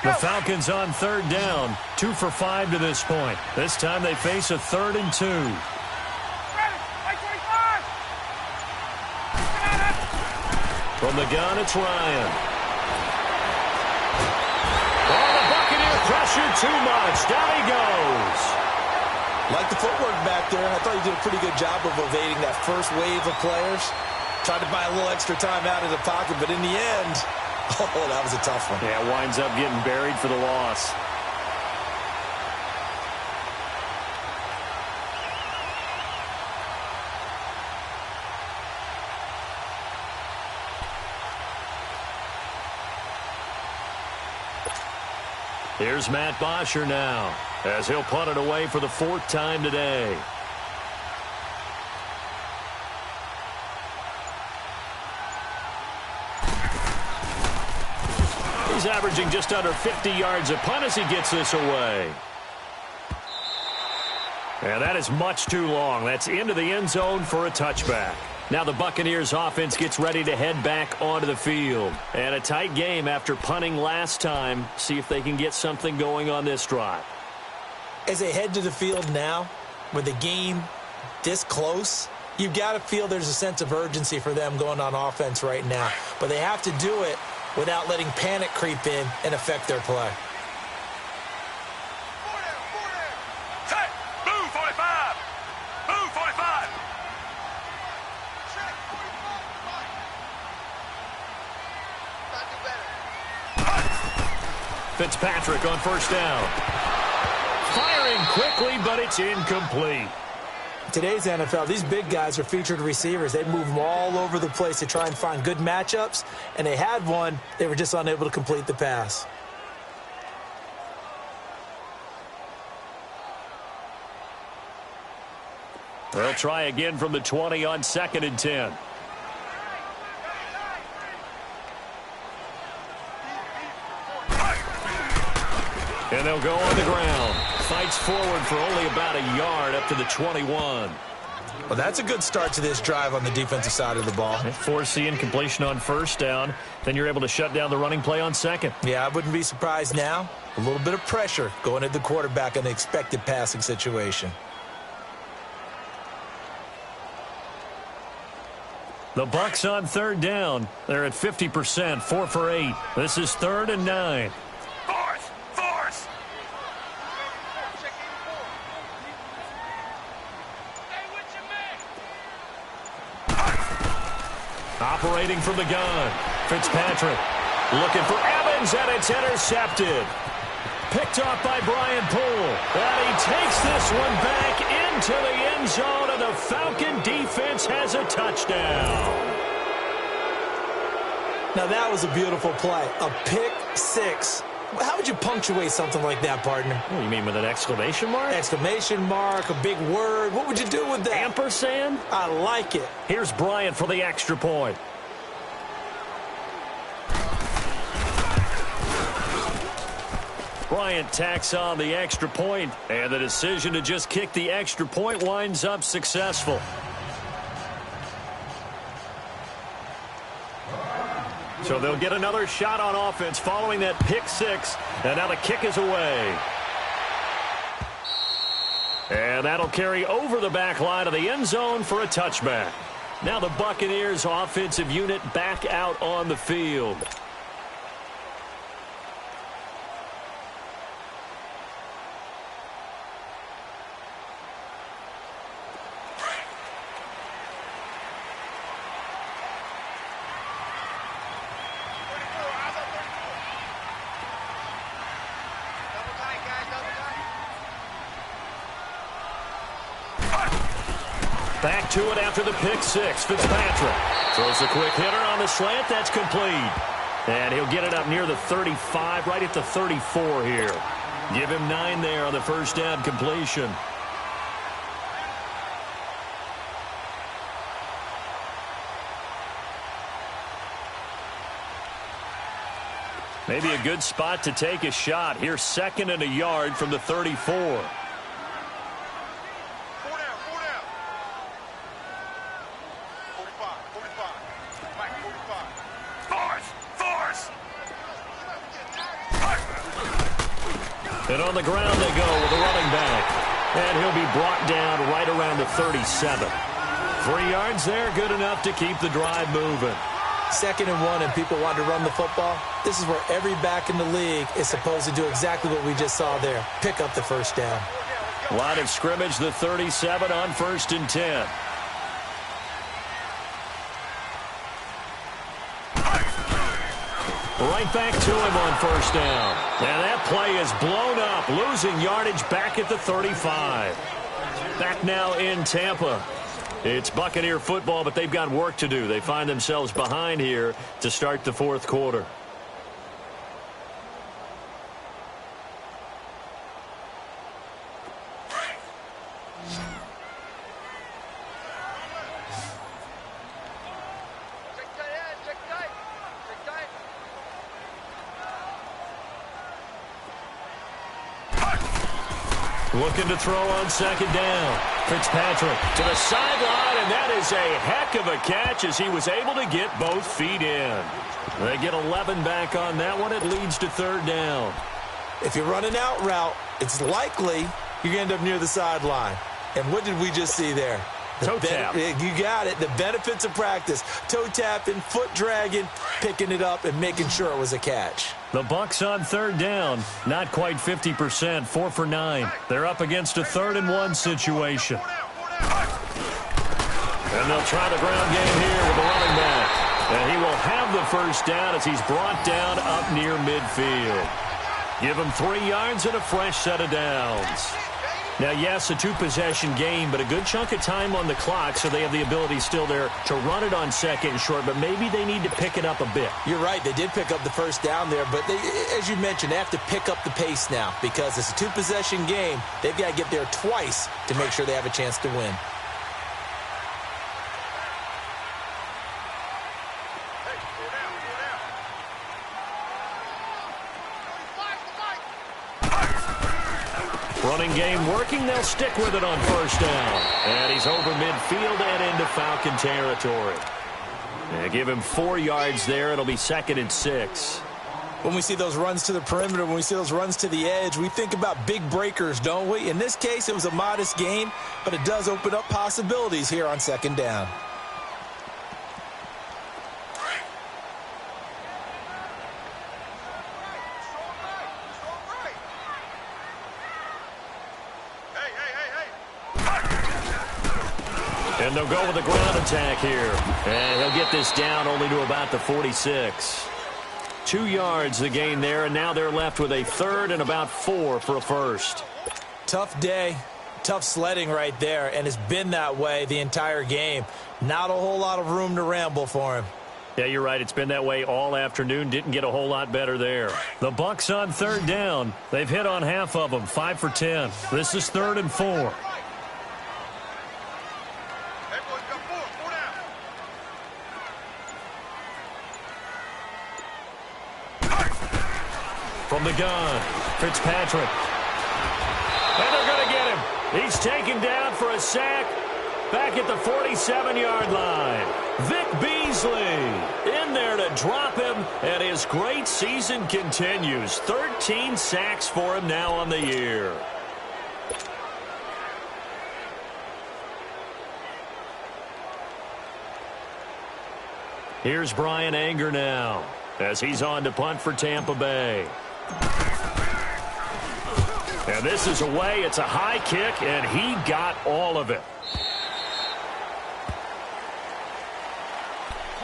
The Falcons on third down, 2 for 5 to this point. This time they face a 3rd and 2. From the gun, it's Ryan. Oh, the Buccaneer pressure too much. Down he goes. Like the footwork back there, I thought he did a pretty good job of evading that first wave of players. Tried to buy a little extra time out of the pocket, but in the end, oh, that was a tough one. Yeah, winds up getting buried for the loss. Here's Matt Bosher now, as he'll punt it away for the 4th time today. He's averaging just under 50 yards a punt as he gets this away. And that is much too long. That's into the end zone for a touchback. Now the Buccaneers offense gets ready to head back onto the field. And a tight game after punting last time. See if they can get something going on this drive. As they head to the field now, with the game this close, you've got to feel there's a sense of urgency for them going on offense right now. But they have to do it without letting panic creep in and affect their play. Move 45! Move 45! Fitzpatrick on first down. Firing quickly, but it's incomplete. Today's NFL, these big guys are featured receivers. They move them all over the place to try and find good matchups, and they had one. They were just unable to complete the pass. They'll try again from the 20 on 2nd and 10. And they'll go on the ground. Fights forward for only about a yard up to the 21. Well, that's a good start to this drive on the defensive side of the ball. Force the incompletion on first down. Then you're able to shut down the running play on 2nd. Yeah, I wouldn't be surprised now. A little bit of pressure going at the quarterback in an expected passing situation. The Bucs on 3rd down. They're at 50%, 4 for 8. This is 3rd and 9. Force! Operating from the gun. Fitzpatrick looking for Evans, and it's intercepted. Picked off by Brian Poole. And he takes this one back into the end zone, and the Falcon defense has a touchdown. Now, that was a beautiful play. A pick six. How would you punctuate something like that, partner? What do you mean, with an exclamation mark? Exclamation mark, a big word. What would you do with that? Ampersand? I like it. Here's Bryant for the extra point. Bryant tacks on the extra point, and the decision to just kick the extra point winds up successful. So they'll get another shot on offense following that pick six, and now the kick is away. And that'll carry over the back line of the end zone for a touchback. Now the Buccaneers offensive unit back out on the field. Back to it after the pick six. Fitzpatrick throws a quick hitter on the slant. That's complete. And he'll get it up near the 35, right at the 34 here. Give him 9 there on the first down completion. Maybe a good spot to take a shot. Here's 2nd and a yard from the 34. And on the ground they go with a running back. And he'll be brought down right around the 37. 3 yards there, good enough to keep the drive moving. 2nd and 1 and people want to run the football. This is where every back in the league is supposed to do exactly what we just saw there. Pick up the first down. Line of scrimmage, the 37 on 1st and 10. Right back to him on 1st down. And that play is blown up, losing yardage back at the 35. Back now in Tampa. It's Buccaneer football, but they've got work to do. They find themselves behind here to start the 4th quarter. Looking to throw on 2nd down. Fitzpatrick to the sideline, and that is a heck of a catch as he was able to get both feet in. They get 11 back on that one. It leads to 3rd down. If you're running out route, it's likely you're going to end up near the sideline. And what did we just see there? Toe tap. You got it. The benefits of practice. Toe tapping, foot dragging, picking it up, and making sure it was a catch. The Bucs on 3rd down. Not quite 50%. 4 for 9. They're up against a 3rd and 1 situation. And they'll try the ground game here with the running back. And he will have the first down as he's brought down up near midfield. Give him 3 yards and a fresh set of downs. Now, yes, a 2-possession game, but a good chunk of time on the clock, so they have the ability still there to run it on 2nd and short, but maybe they need to pick it up a bit. You're right. They did pick up the first down there, but as you mentioned, they have to pick up the pace now because it's a 2-possession game. They've got to get there twice to make sure they have a chance to win. Running game working. They'll stick with it on 1st down. And he's over midfield and into Falcon territory. And give him 4 yards there. It'll be 2nd and 6. When we see those runs to the perimeter, when we see those runs to the edge, we think about big breakers, don't we? In this case, it was a modest gain, but it does open up possibilities here on 2nd down. And they'll go with a ground attack here. And he'll get this down only to about the 46. 2 yards the gain there, and now they're left with a 3rd and about 4 for a first. Tough day, tough sledding right there, and it's been that way the entire game. Not a whole lot of room to ramble for him. Yeah, you're right. It's been that way all afternoon. Didn't get a whole lot better there. The Bucs on 3rd down. They've hit on half of them, 5 for 10. This is 3rd and 4. From the gun, Fitzpatrick. And they're going to get him. He's taken down for a sack back at the 47-yard line. Vic Beasley in there to drop him, and his great season continues. 13 sacks for him now on the year. Here's Brian Anger now as he's on to punt for Tampa Bay. And this is away. It's a high kick, and he got all of it.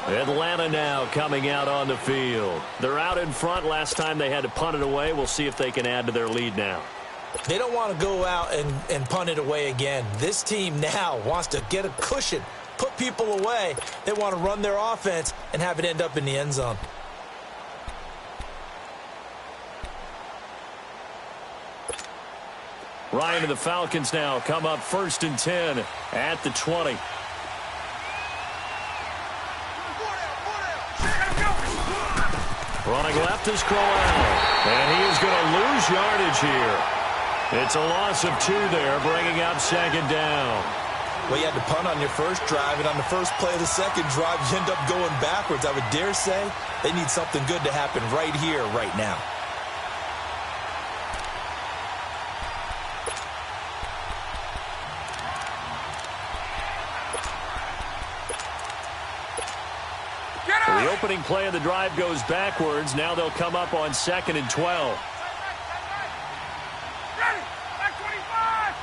Atlanta now coming out on the field. They're out in front. Last time they had to punt it away. We'll see if they can add to their lead now. They don't want to go out and punt it away again. This team now wants to get a cushion, put people away. They want to run their offense and have it end up in the end zone. Ryan and the Falcons now come up 1st and 10 at the 20. Running left is Crowell, and he is going to lose yardage here. It's a loss of 2 there, bringing up 2nd down. Well, you had to punt on your first drive, and on the first play of the second drive, you end up going backwards. I would dare say they need something good to happen right here, right now. opening play of the drive goes backwards. Now they'll come up on 2nd and 12. Ready. Back 25.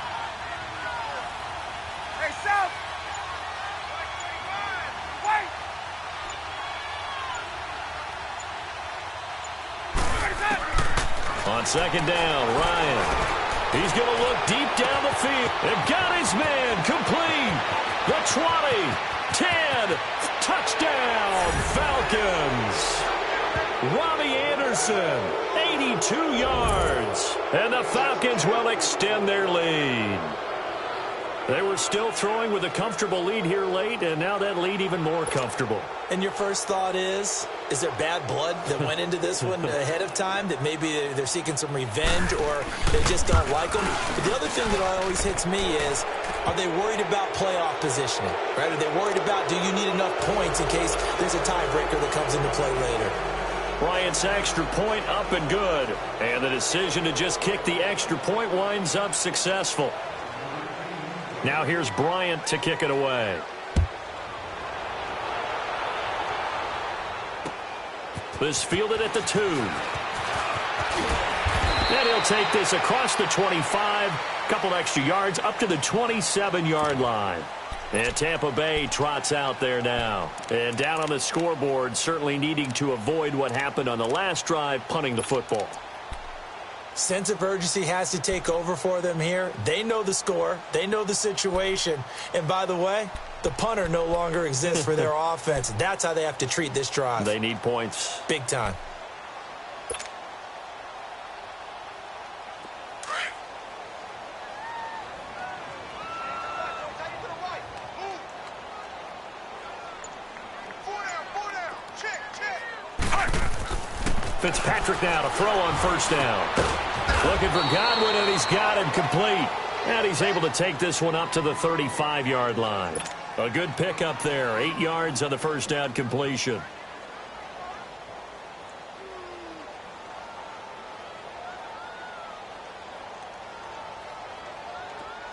Hey, South. Wait. On 2nd down, Ryan. He's going to look deep down the field. And got his man complete. The 20, 10, touchdown, Falcons. Robbie Anderson, 82 yards. And the Falcons will extend their lead. They were still throwing with a comfortable lead here late, and now that lead even more comfortable. And your first thought is there bad blood that went into this one ahead of time, that maybe they're seeking some revenge or they just don't like them? But the other thing that always hits me is, are they worried about playoff positioning? Right? Are they worried about, do you need enough points in case there's a tiebreaker that comes into play later? Bryant's extra point up and good. And the decision to just kick the extra point winds up successful. Now here's Bryant to kick it away. This fielded at the 2. And he'll take this across the 25. Couple extra yards up to the 27-yard line. And Tampa Bay trots out there now. And down on the scoreboard, certainly needing to avoid what happened on the last drive, punting the football. Sense of urgency has to take over for them here. They know the score. They know the situation. And by the way, the punter no longer exists for their offense. That's how they have to treat this drive. They need points. Big time. Fitzpatrick now to throw on 1st down. Looking for Godwin, and he's got him complete. And he's able to take this one up to the 35-yard line. A good pickup there. 8 yards on the 1st down completion.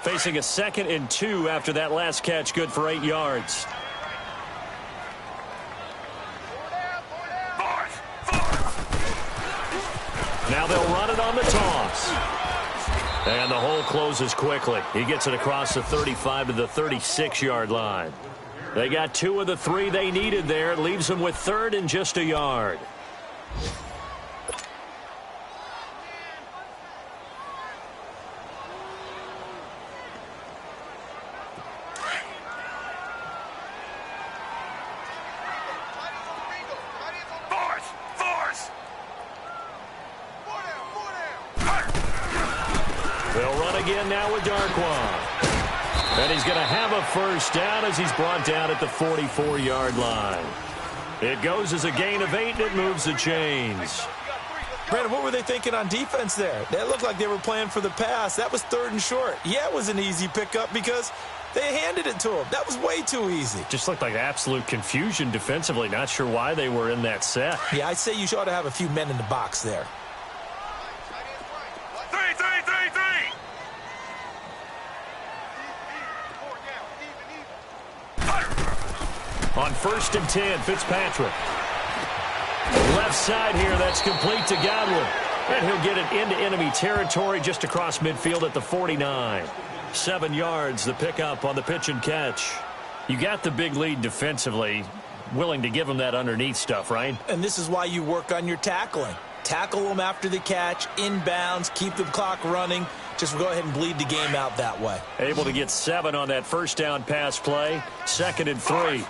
Facing a 2nd and 2 after that last catch, good for 8 yards. Now they'll run it on the toss. And the hole closes quickly. He gets it across the 35 to the 36-yard line. They got 2 of the 3 they needed there. It leaves them with 3rd and just a yard. They'll run again now with Darkwan. And he's going to have a 1st down as he's brought down at the 44-yard line. It goes as a gain of 8, and it moves the chains. Brandon, what were they thinking on defense there? That looked like they were playing for the pass. That was 3rd and short. Yeah, it was an easy pickup because they handed it to him. That was way too easy. Just looked like absolute confusion defensively. Not sure why they were in that set. Yeah, I'd say you ought to have a few men in the box there. On 1st and 10, Fitzpatrick. Left side here, that's complete to Godwin. And he'll get it into enemy territory just across midfield at the 49. 7 yards, the pickup on the pitch and catch. You got the big lead defensively. Willing to give them that underneath stuff, right? And this is why you work on your tackling. Tackle them after the catch, inbounds, keep the clock running. Just go ahead and bleed the game out that way. Able to get 7 on that 1st down pass play. 2nd and 3.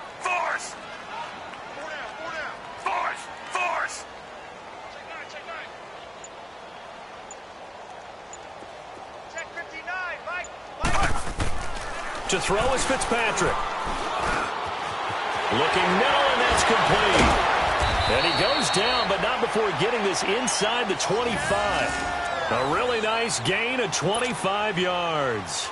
To throw is Fitzpatrick. Looking middle, and that's complete. And he goes down, but not before getting this inside the 25. A really nice gain of 25 yards.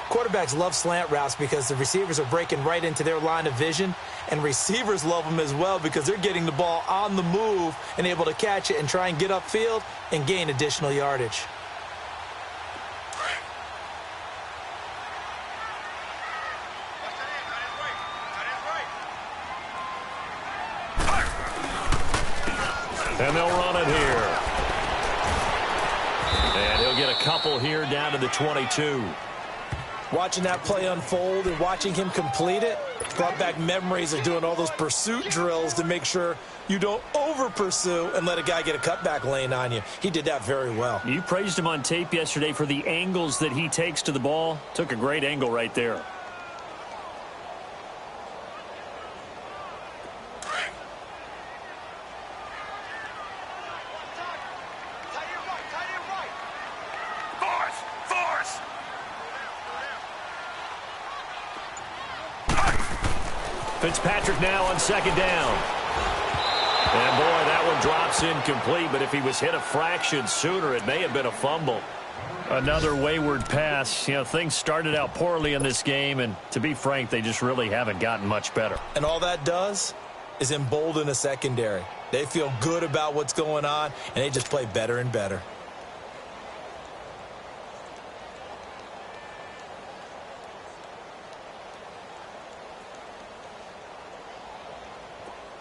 Quarterbacks love slant routes because the receivers are breaking right into their line of vision, and receivers love them as well because they're getting the ball on the move and able to catch it and try and get upfield and gain additional yardage. And they'll run it here. And he'll get a couple here down to the 22. Watching that play unfold and watching him complete it brought back memories of doing all those pursuit drills to make sure you don't over-pursue and let a guy get a cutback lane on you. He did that very well. You praised him on tape yesterday for the angles that he takes to the ball. Took a great angle right there. Fitzpatrick now on second down. And, boy, that one drops incomplete, but if he was hit a fraction sooner, it may have been a fumble. Another wayward pass. You know, things started out poorly in this game, and to be frank, they just really haven't gotten much better. And all that does is embolden a secondary. They feel good about what's going on, and they just play better and better.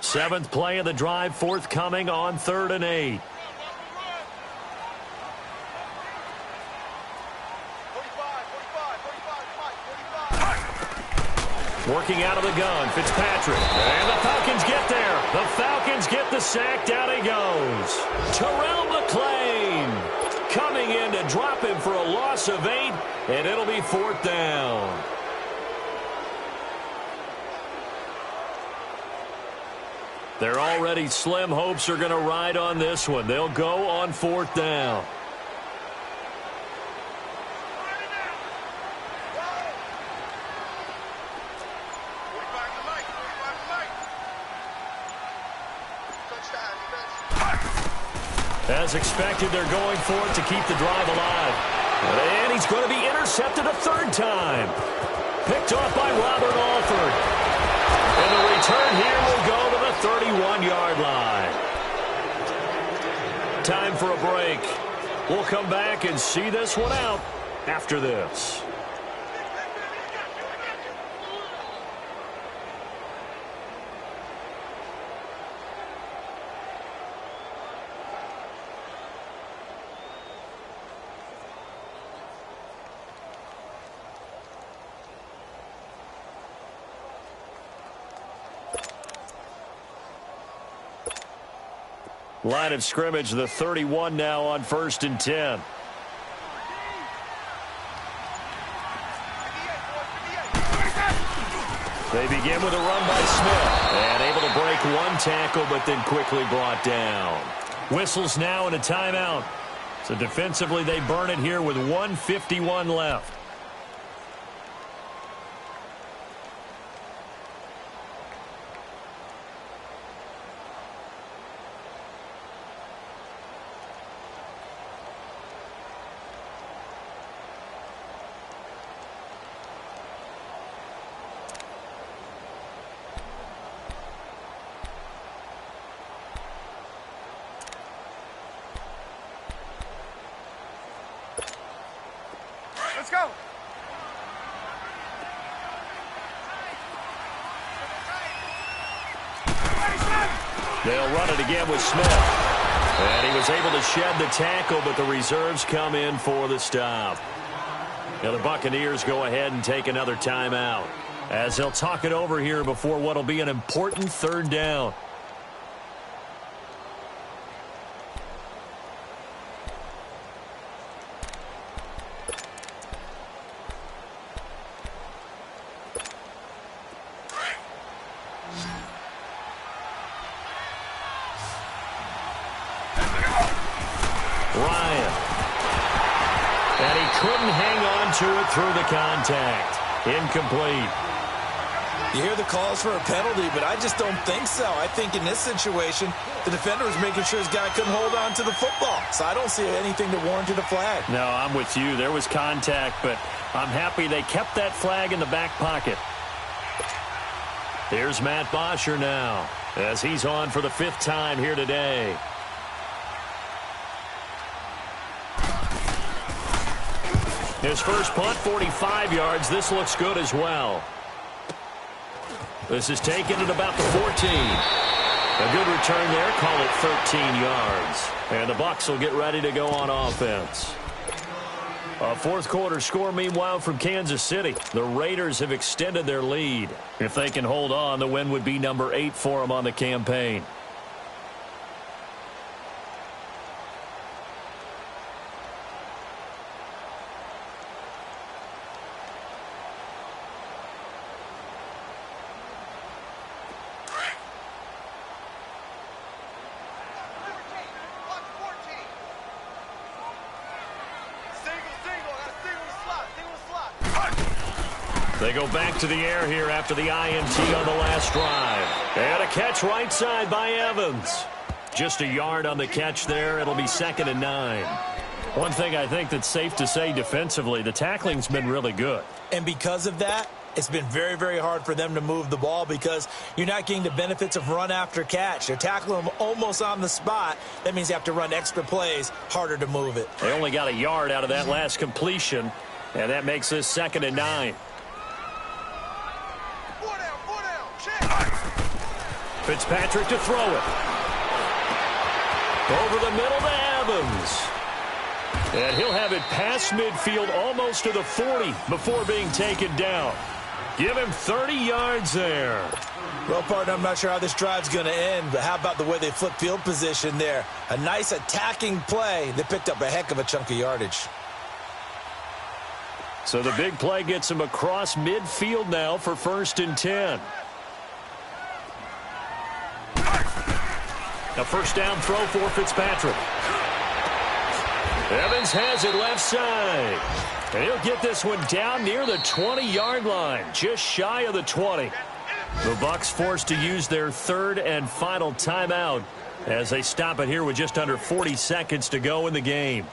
Seventh play of the drive forthcoming on 3rd and 8. Working out of the gun, Fitzpatrick. And the Falcons get there. The Falcons get the sack. Down he goes. Terrell McClain coming in to drop him for a loss of 8, and it'll be 4th down. Their already slim hopes are going to ride on this one. They'll go on 4th down. As expected, they're going for it to keep the drive alive. And he's going to be intercepted a 3rd time. Picked off by Robert Alford. And the return here will go to the 31-yard line. Time for a break. We'll come back and see this one out after this. Line of scrimmage, the 31 now on 1st and 10. They begin with a run by Smith. And able to break one tackle, but then quickly brought down. Whistles now and a timeout. So defensively, they burn it here with 1:51 left. Let's go. They'll run it again with Smith. And he was able to shed the tackle, but the reserves come in for the stop. Now the Buccaneers go ahead and take another timeout as they'll talk it over here before what will be an important 3rd down. To it through the contact. Incomplete. You hear the calls for a penalty, but I just don't think so. I think in this situation, the defender was making sure his guy couldn't hold on to the football. So I don't see anything that warranted a flag. No, I'm with you. There was contact, but I'm happy they kept that flag in the back pocket. Here's Matt Bosher now as he's on for the 5th time here today. His first punt, 45 yards. This looks good as well. This is taken at about the 14. A good return there. Call it 13 yards. And the Bucs will get ready to go on offense. A fourth quarter score, meanwhile, from Kansas City. The Raiders have extended their lead. If they can hold on, the win would be number 8 for them on the campaign. They go back to the air here after the INT on the last drive. And a catch right side by Evans. Just a yard on the catch there. It'll be 2nd and 9. One thing I think that's safe to say defensively, the tackling's been really good. And because of that, it's been very, very hard for them to move the ball because you're not getting the benefits of run after catch. They're tackling them almost on the spot. That means you have to run extra plays, harder to move it. They only got a yard out of that last completion, and that makes this 2nd and 9. Fitzpatrick to throw it. Over the middle to Evans. And he'll have it past midfield almost to the 40 before being taken down. Give him 30 yards there. Well, partner, I'm not sure how this drive's going to end, but how about the way they flip field position there? A nice attacking play. They picked up a heck of a chunk of yardage. So the big play gets him across midfield now for 1st and 10. A first down throw for Fitzpatrick. Evans has it left side. And he'll get this one down near the 20-yard line, just shy of the 20. The Bucs forced to use their 3rd and final timeout as they stop it here with just under 40 seconds to go in the game.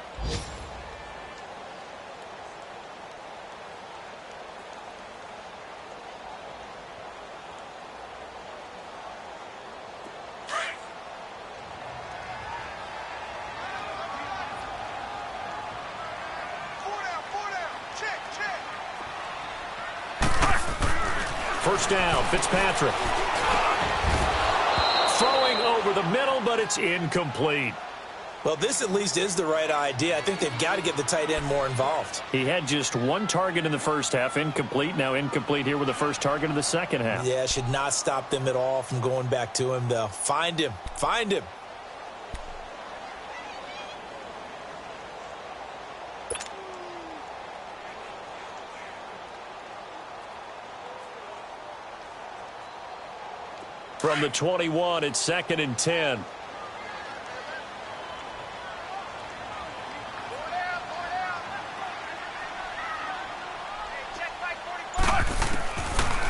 First down, Fitzpatrick. Throwing over the middle, but it's incomplete. Well, this at least is the right idea. I think they've got to get the tight end more involved. He had just 1 target in the first half, incomplete. Now incomplete here with the first target of the second half. Yeah, should not stop them at all from going back to him, though. Find him. Find him. From the 21, it's 2nd and 10.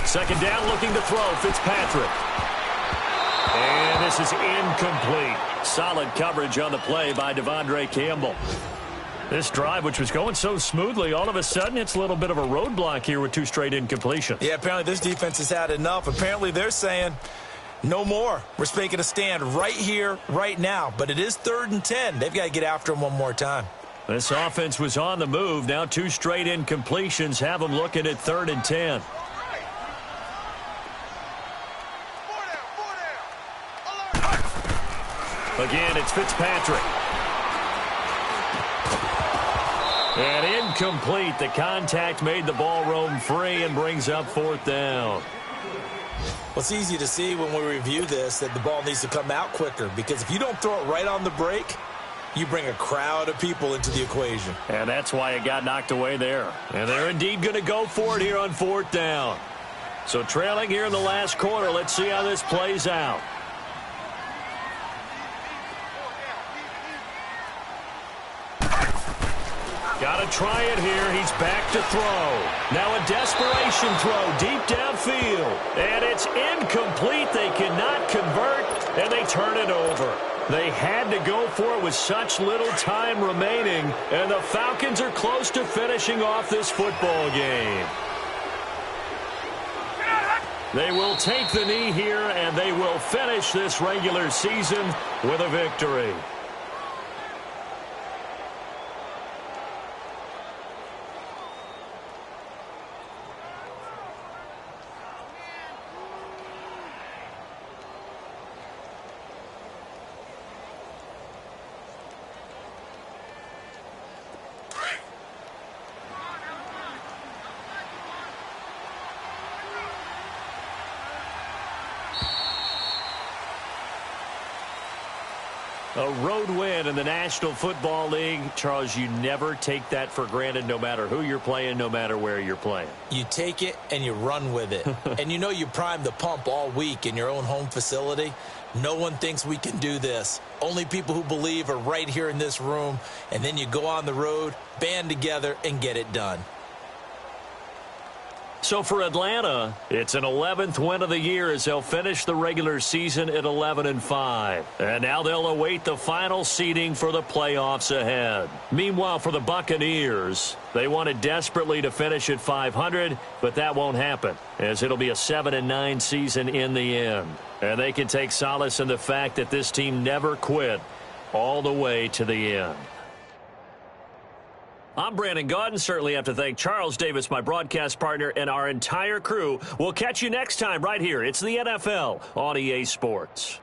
Second down, looking to throw, Fitzpatrick. And this is incomplete. Solid coverage on the play by Devondre Campbell. This drive, which was going so smoothly, all of a sudden it's a little bit of a roadblock here with 2 straight incompletions. Yeah, apparently this defense has had enough. Apparently they're saying no more. We're making a stand right here, right now. But it is 3rd and 10. They've got to get after him one more time. This offense was on the move. Now 2 straight incompletions have them looking at 3rd and 10. Again, it's Fitzpatrick. And incomplete. The contact made the ball roam free and brings up 4th down. Well, it's easy to see when we review this that the ball needs to come out quicker, because if you don't throw it right on the break, you bring a crowd of people into the equation. And that's why it got knocked away there. And they're indeed going to go for it here on 4th down. So trailing here in the last quarter, let's see how this plays out. Got to try it here. He's back to throw. Now a desperation throw deep downfield. And it's incomplete. They cannot convert, and they turn it over. They had to go for it with such little time remaining, and the Falcons are close to finishing off this football game. They will take the knee here, and they will finish this regular season with a victory. A road win in the National Football League. Charles, you never take that for granted no matter who you're playing, no matter where you're playing. You take it and you run with it. And you know you primed the pump all week in your own home facility. No one thinks we can do this. Only people who believe are right here in this room. And then you go on the road, band together, and get it done. So for Atlanta, it's an 11th win of the year as they'll finish the regular season at 11-5. And now they'll await the final seeding for the playoffs ahead. Meanwhile, for the Buccaneers, they wanted desperately to finish at 500, but that won't happen, as it'll be a 7-9 season in the end. And they can take solace in the fact that this team never quit all the way to the end. I'm Brandon Gaudin. Certainly have to thank Charles Davis, my broadcast partner, and our entire crew. We'll catch you next time right here. It's the NFL on EA Sports.